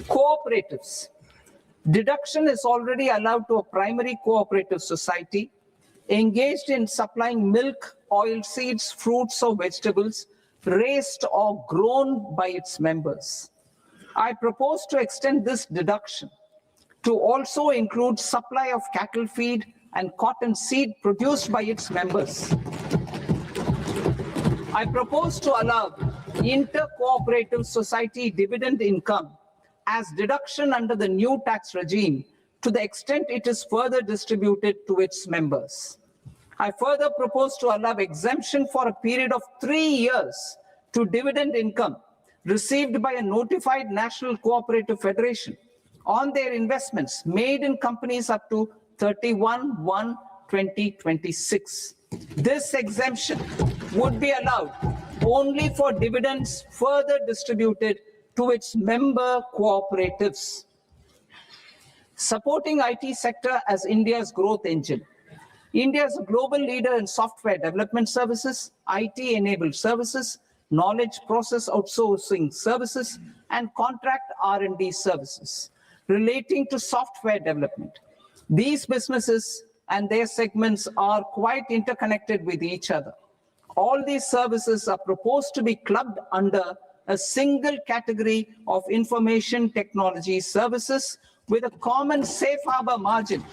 Cooperatives. Deduction is already allowed to a primary cooperative society engaged in supplying milk, oilseeds, fruits or vegetables raised or grown by its members. I propose to extend this deduction to also include supply of cattle feed and cotton seed produced by its members. I propose to allow inter-cooperative society dividend income as deduction under the new tax regime to the extent it is further distributed to its members. I further propose to allow exemption for a period of 3 years to dividend income received by a notified national cooperative federation on their investments made in companies up to 31/1/2026. This exemption would be allowed only for dividends further distributed to its member cooperatives. Supporting IT sector as India's growth engine. India is a global leader in software development services, IT-enabled services, knowledge process outsourcing services, and contract R&D services relating to software development. These businesses and their segments are quite interconnected with each other. All these services are proposed to be clubbed under a single category of information technology services with a common safe harbor margin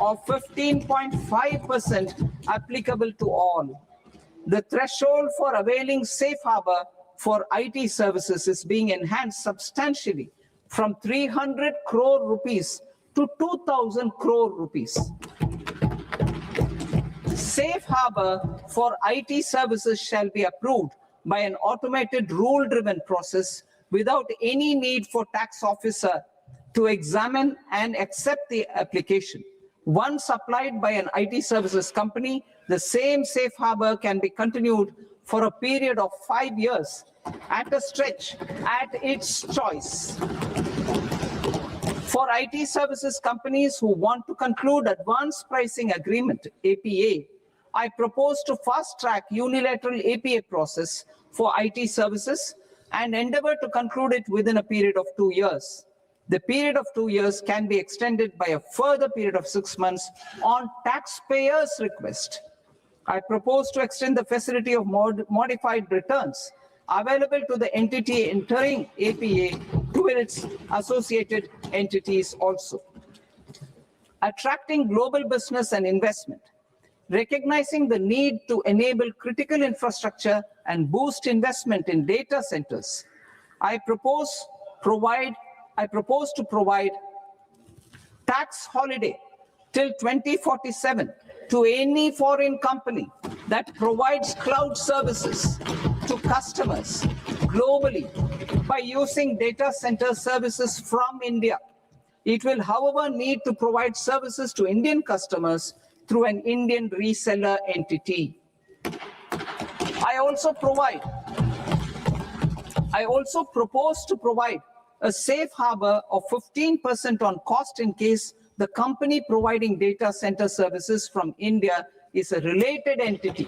of 15.5% applicable to all. The threshold for availing safe harbor for IT services is being enhanced substantially from 300 crore rupees to 2,000 crore rupees. Safe harbor for IT services shall be approved by an automated rule-driven process without any need for tax officer to examine and accept the application. Once applied by an IT services company, the same safe harbor can be continued for a period of 5 years at a stretch at its choice. For IT services companies who want to conclude advanced pricing agreement, APA, I propose to fast-track unilateral APA process for IT services and endeavor to conclude it within a period of 2 years. The period of 2 years can be extended by a further period of 6 months on taxpayers' request. I propose to extend the facility of modified returns available to the entity entering APA to its associated entities also. Attracting global business and investment. Recognizing the need to enable critical infrastructure and boost investment in data centers, I propose to provide tax holiday till 2047 to any foreign company that provides cloud services to customers globally by using data center services from India. It will, however, need to provide services to Indian customers through an Indian reseller entity. I also propose to provide a safe harbor of 15% on cost in case the company providing data center services from India is a related entity.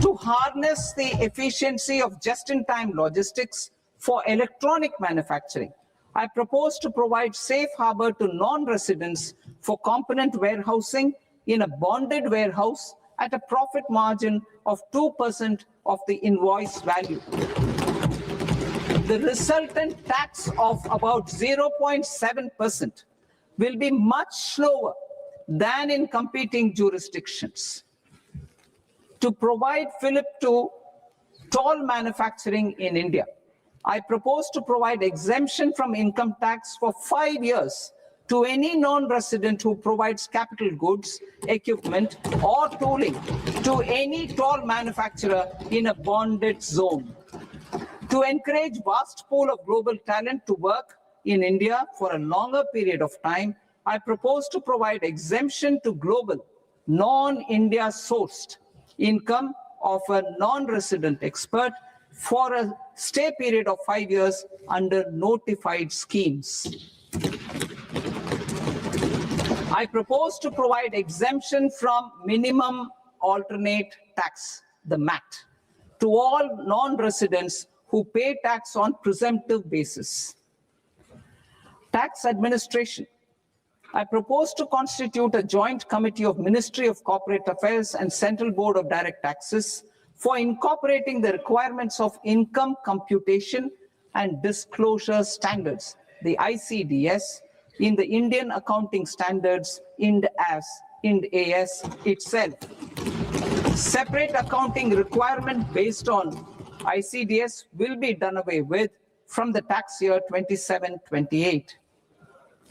To harness the efficiency of just-in-time logistics for electronic manufacturing, I propose to provide safe harbor to non-residents for component warehousing in a bonded warehouse at a profit margin of 2% of the invoice value. The resultant tax of about 0.7% will be much lower than in competing jurisdictions. To provide fillip to toll manufacturing in India, I propose to provide exemption from income tax for 5 years to any non-resident who provides capital goods, equipment, or tooling to any toll manufacturer in a bonded zone. To encourage vast pool of global talent to work in India for a longer period of time, I propose to provide exemption to global, non-India sourced income of a non-resident expert for a stay period of 5 years under notified schemes. I propose to provide exemption from minimum alternate tax, the MAT, to all non-residents who pay tax on presumptive basis. Tax administration. I propose to constitute a joint committee of Ministry of Corporate Affairs and Central Board of Direct Taxes for incorporating the requirements of income computation and disclosure standards, the ICDS, in the Indian Accounting Standards, IND-AS itself. Separate accounting requirement based on ICDS will be done away with from the tax year 27-28.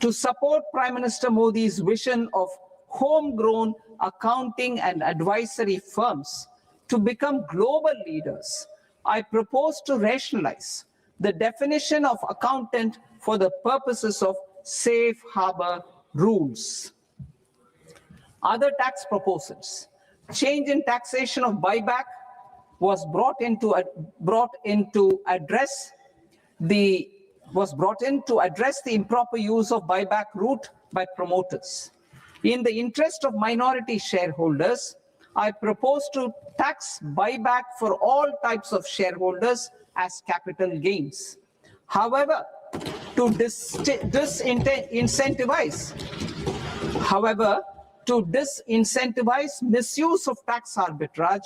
To support Prime Minister Modi's vision of homegrown accounting and advisory firms to become global leaders, I propose to rationalize the definition of accountant for the purposes of safe harbor rules. Other tax proposals. Change in taxation of buyback was brought in to address the improper use of buyback route by promoters. In the interest of minority shareholders, I propose to tax buyback for all types of shareholders as capital gains. However, to disincentivize misuse of tax arbitrage,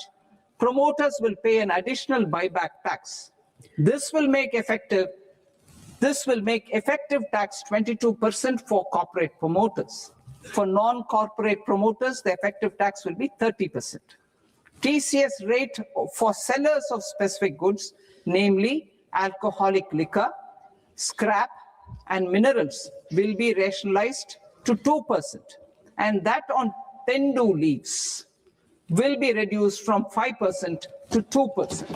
promoters will pay an additional buyback tax. This will make effective tax 22% for corporate promoters. For non-corporate promoters, the effective tax will be 30%. TCS rate for sellers of specific goods, namely alcoholic liquor, scrap, and minerals, will be rationalized to 2%, and that on Tendu leaves will be reduced from 5% to 2%.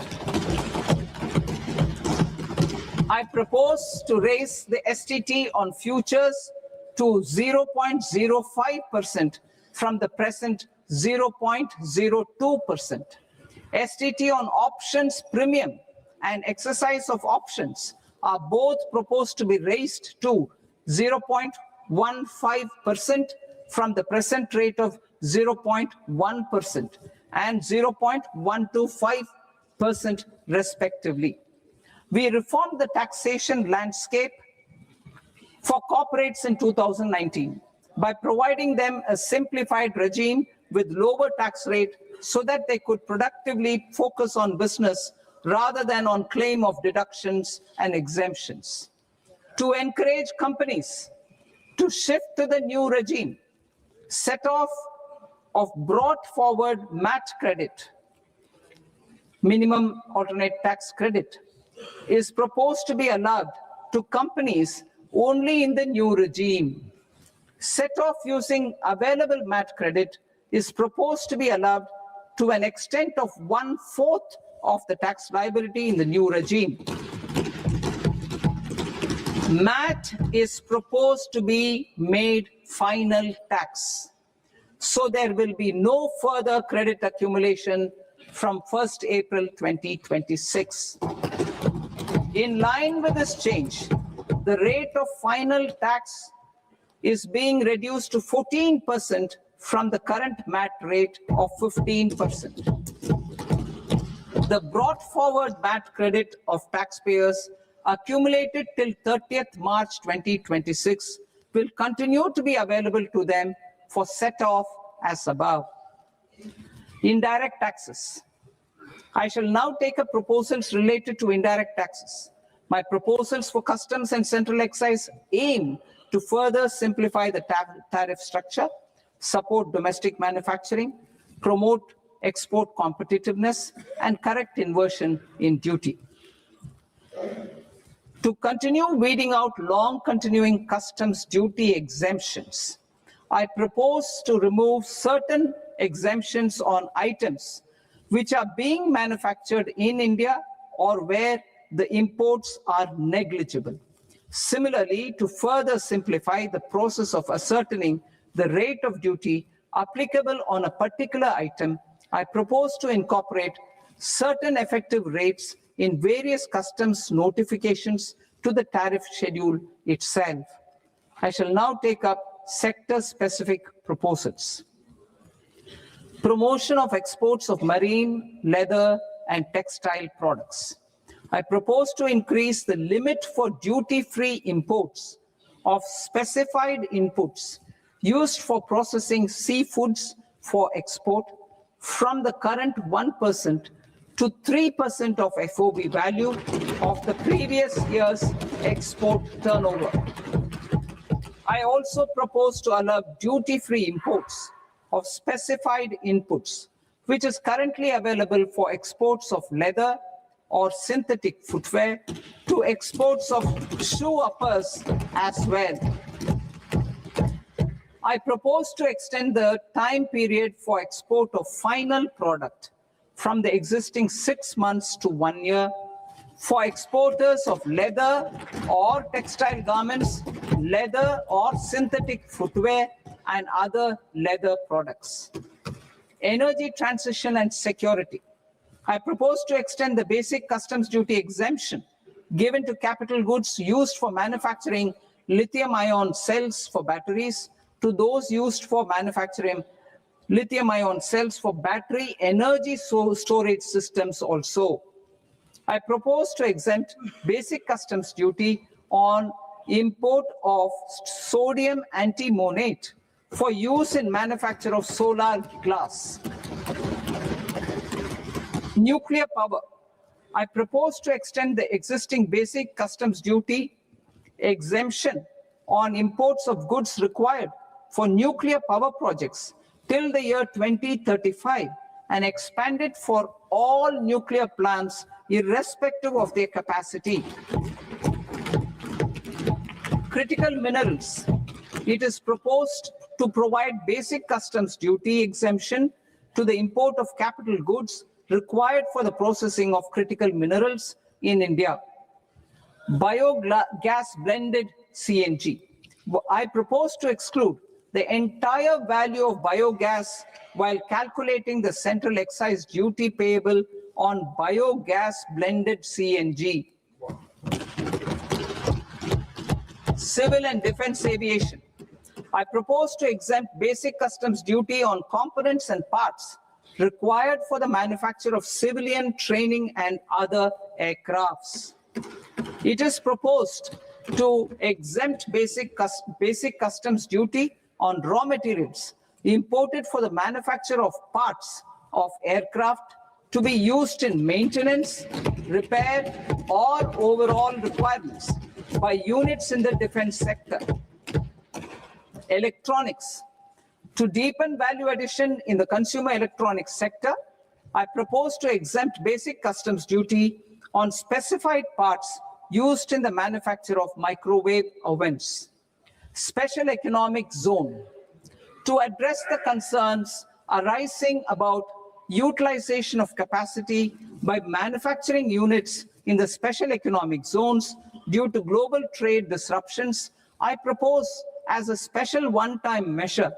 I propose to raise the STT on futures to 0.05% from the present 0.02%. STT on options premium and exercise of options are both proposed to be raised to 0.15% from the present rate of 0.1% and 0.125% respectively. We reformed the taxation landscape for corporates in 2019 by providing them a simplified regime with lower tax rate so that they could productively focus on business rather than on claim of deductions and exemptions. To encourage companies to shift to the new regime, set off of brought forward MAT credit, minimum alternate tax credit, is proposed to be allowed to companies only in the new regime. Set off using available MAT credit is proposed to be allowed to an extent of 1/4 of the tax liability in the new regime. MAT is proposed to be made final tax, so there will be no further credit accumulation from 1st April 2026. In line with this change, the rate of final tax is being reduced to 14% from the current MAT rate of 15%. The brought forward MAT credit of taxpayers accumulated till 30th March 2026 will continue to be available to them for set off as above. Indirect taxes. I shall now take up proposals related to indirect taxes. My proposals for customs and central excise aim to further simplify the tariff structure, support domestic manufacturing, promote export competitiveness, and correct inversion in duty. To continue weeding out long continuing customs duty exemptions, I propose to remove certain exemptions on items which are being manufactured in India or where the imports are negligible. Similarly, to further simplify the process of ascertaining the rate of duty applicable on a particular item, I propose to incorporate certain effective rates in various customs notifications to the tariff schedule itself. I shall now take up sector-specific proposals. Promotion of exports of marine, leather, and textile products. I propose to increase the limit for duty-free imports of specified inputs used for processing seafoods for export from the current 1% to 3% of FOB value of the previous year's export turnover. I also propose to allow duty-free imports of specified inputs, which is currently available for exports of leather or synthetic footwear, to exports of shoe uppers as well. I propose to extend the time period for export of final product from the existing 6 months to 1 year for exporters of leather or textile garments, leather or synthetic footwear, and other leather products. Energy transition and security. I propose to extend the basic customs duty exemption given to capital goods used for manufacturing lithium-ion cells for batteries to those used for manufacturing lithium-ion cells for battery energy storage systems also. I propose to exempt basic customs duty on import of sodium antimonate for use in manufacture of solar glass. Nuclear power. I propose to extend the existing basic customs duty exemption on imports of goods required for nuclear power projects till the year 2035 and expand it for all nuclear plants irrespective of their capacity. Critical minerals. It is proposed to provide basic customs duty exemption to the import of capital goods required for the processing of critical minerals in India. biogas blended CNG. I propose to exclude the entire value of biogas while calculating the central excise duty payable on biogas blended CNG. Civil and defense aviation. I propose to exempt basic customs duty on components and parts required for the manufacture of civilian training and other aircrafts. It is proposed to exempt basic customs duty on raw materials imported for the manufacture of parts of aircraft to be used in maintenance, repair, or overall requirements by units in the defense sector. Electronics. To deepen value addition in the consumer electronics sector, I propose to exempt basic customs duty on specified parts used in the manufacture of microwave ovens. Special economic zone. To address the concerns arising about utilization of capacity by manufacturing units in the special economic zones due to global trade disruptions, I propose as a special one-time measure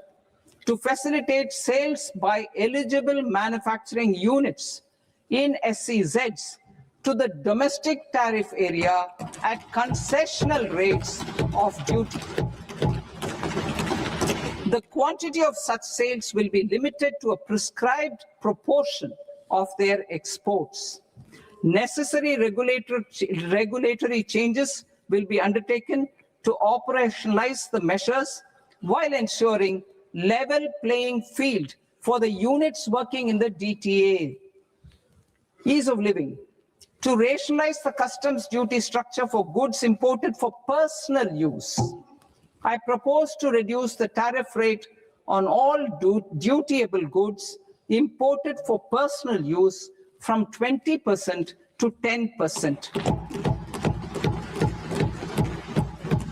to facilitate sales by eligible manufacturing units in SEZs to the domestic tariff area at concessional rates of duty. The quantity of such sales will be limited to a prescribed proportion of their exports. Necessary regulatory changes will be undertaken to operationalize the measures while ensuring level playing field for the units working in the DTA. Ease of living. To rationalize the customs duty structure for goods imported for personal use, I propose to reduce the tariff rate on all dutiable goods imported for personal use from 20% to 10%.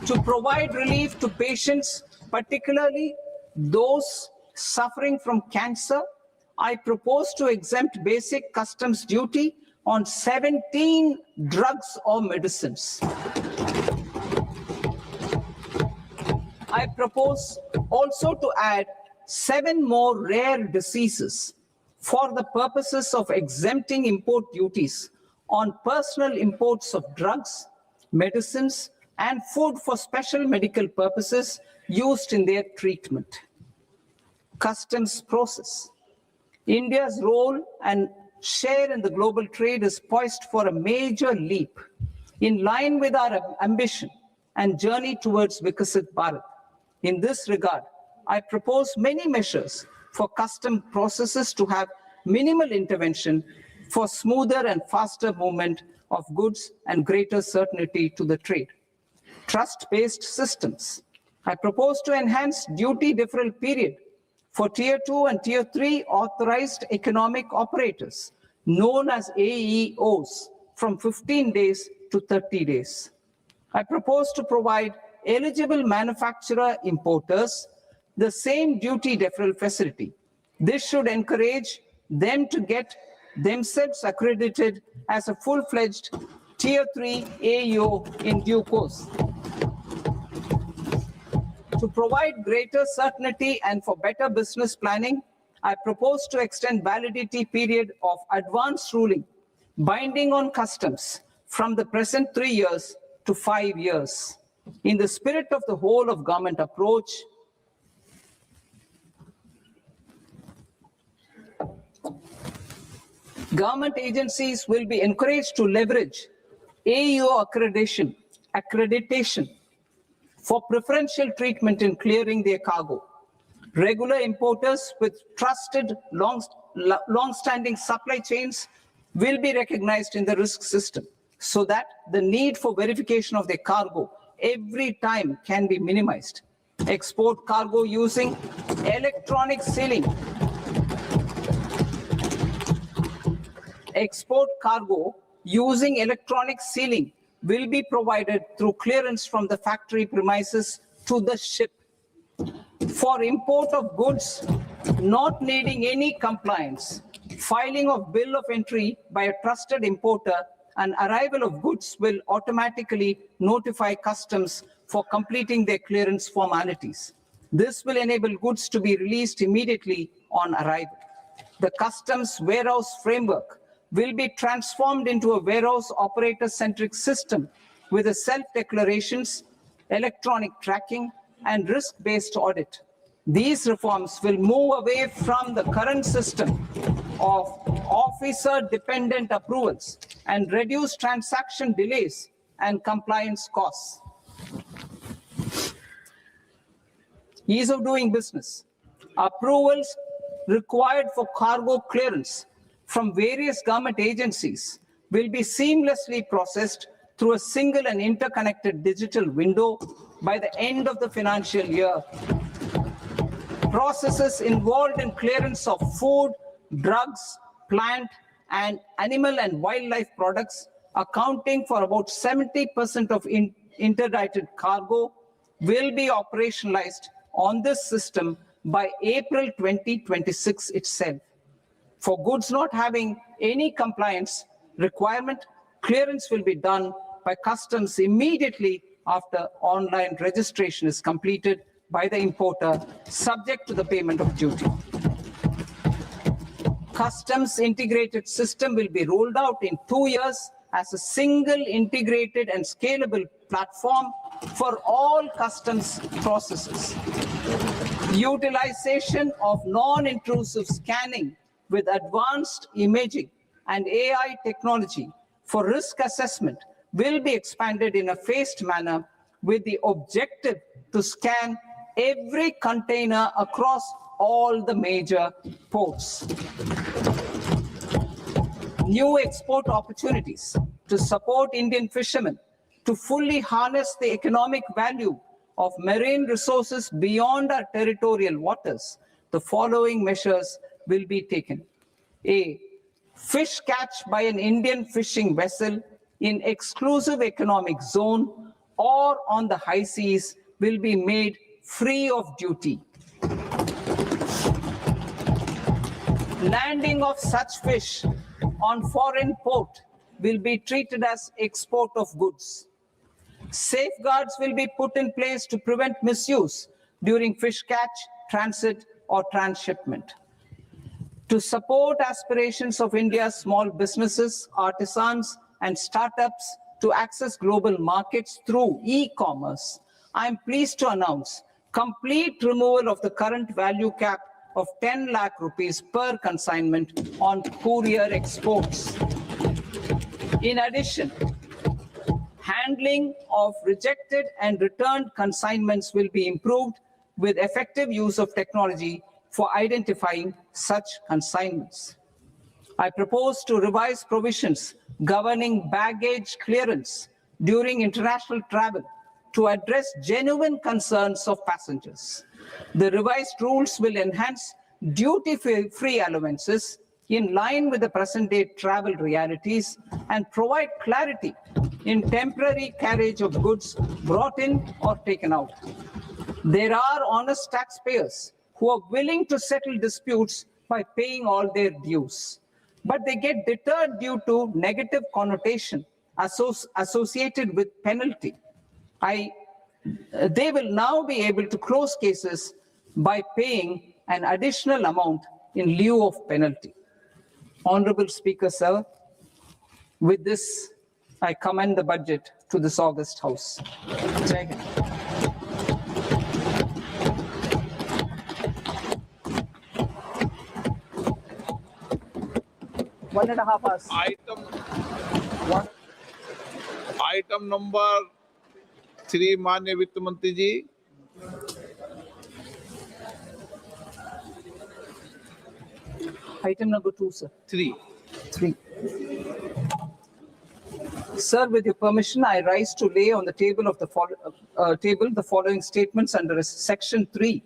To provide relief to patients, particularly those suffering from cancer, I propose to exempt basic customs duty on 17 drugs or medicines. I propose also to add 7 more rare diseases for the purposes of exempting import duties on personal imports of drugs, medicines, and food for special medical purposes used in their treatment. Customs process. India's role and share in the global trade is poised for a major leap in line with our ambition and journey towards Vikasit Bharat. In this regard, I propose many measures for custom processes to have minimal intervention for smoother and faster movement of goods and greater certainty to the trade. Trust-based systems. I propose to enhance duty deferral period for Tier 2 and Tier 3 authorized economic operators, known as AEOs, from 15 days to 30 days. I propose to provide eligible manufacturer importers the same duty deferral facility. This should encourage them to get themselves accredited as a full-fledged Tier 3 AEO in due course. To provide greater certainty and for better business planning, I propose to extend validity period of advance ruling binding on customs from the present 3 years to 5 years. In the spirit of the whole of government approach, government agencies will be encouraged to leverage AEO accreditation for preferential treatment in clearing their cargo. Regular importers with trusted long-standing supply chains will be recognized in the risk system so that the need for verification of their cargo every time can be minimized. Export cargo using electronic sealing. Export cargo using electronic sealing will be provided through clearance from the factory premises to the ship. For import of goods not needing any compliance, filing of bill of entry by a trusted importer an arrival of goods will automatically notify customs for completing their clearance formalities. This will enable goods to be released immediately on arrival. The customs warehouse framework will be transformed into a warehouse operator-centric system with a self-declarations, electronic tracking, and risk-based audit. These reforms will move away from the current system of officer-dependent approvals and reduce transaction delays and compliance costs. Ease of doing business. Approvals required for cargo clearance from various government agencies will be seamlessly processed through a single and interconnected digital window by the end of the financial year. Processes involved in clearance of food, drugs, plant, and animal and wildlife products, accounting for about 70% of interdicted cargo, will be operationalized on this system by April 2026 itself. For goods not having any compliance requirement, clearance will be done by customs immediately after online registration is completed by the importer, subject to the payment of duty. Customs integrated system will be rolled out in 2 years as a single integrated and scalable platform for all customs processes. Utilization of non-intrusive scanning with advanced imaging and AI technology for risk assessment will be expanded in a phased manner with the objective to scan every container across all the major ports. New export opportunities to support Indian fishermen to fully harness the economic value of marine resources beyond our territorial waters. The following measures will be taken. A, fish catch by an Indian fishing vessel in exclusive economic zone or on the high seas will be made free of duty. Landing of such fish on foreign port will be treated as export of goods. Safeguards will be put in place to prevent misuse during fish catch, transit, or transshipment. To support aspirations of India's small businesses, artisans, and startups to access global markets through e-commerce, I am pleased to announce complete removal of the current value cap of 10 lakh rupees per consignment on courier exports. In addition, handling of rejected and returned consignments will be improved with effective use of technology for identifying such consignments. I propose to revise provisions governing baggage clearance during international travel to address genuine concerns of passengers. The revised rules will enhance duty-free allowances in line with the present-day travel realities and provide clarity in temporary carriage of goods brought in or taken out. There are honest taxpayers who are willing to settle disputes by paying all their dues, but they get deterred due to negative connotation associated with penalty. They will now be able to close cases by paying an additional amount in lieu of penalty. Honorable Speaker, sir, with this, I commend the budget to this august House. Jai Hind. One and a half hours. Item number 3, माननीय वित्त मंत्री जी. Item number 2, sir. 3. 3. Sir, with your permission, I rise to lay on the table of the following statements under Section 3,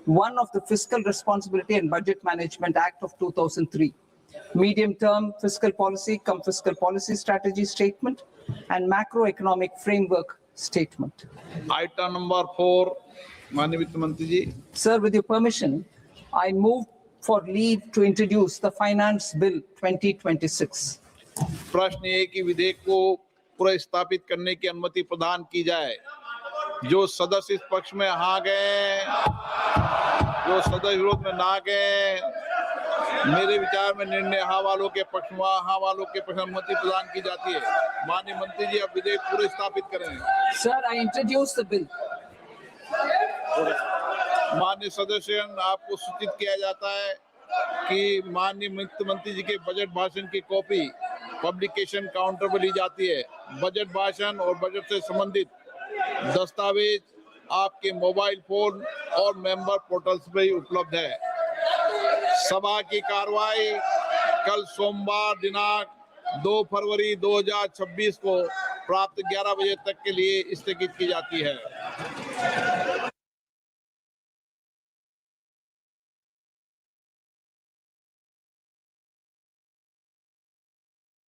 1 of the Fiscal Responsibility and Budget Management Act of 2003. Medium-term fiscal policy, fiscal policy strategy statement, and macroeconomic framework statement. Item number 4, माननीय वित्त मंत्री जी. Sir, with your permission, I move for leave to introduce the Finance Bill 2026. प्रश्न ये है कि विधेयक को पुनर्स्थापित करने की अनुमति प्रदान की जाए। जो सदस्य इस पक्ष में हाँ गए, जो सदस्य विरोध में ना गए, मेरे विचार में निर्णय हाँ वालों के पक्ष में, हाँ वालों के पक्ष में अनुमति प्रदान की जाती है। माननीय मंत्री जी, अब विधेयक पुनर्स्थापित करें। Sir, I introduce the bill. माननीय सदस्य, आपको सूचित किया जाता है कि माननीय मुख्यमंत्री जी के बजट भाषण की कॉपी पब्लिकेशन काउंटर पर ली जाती है। बजट भाषण और बजट से संबंधित दस्तावेज आपके मोबाइल फोन और मेंबर पोर्टल्स पर ही उपलब्ध है। सभा की कार्रवाई कल सोमवार दिनांक 2 फरवरी 2026 को प्राप्त 11 बजे तक के लिए स्थगित की जाती है।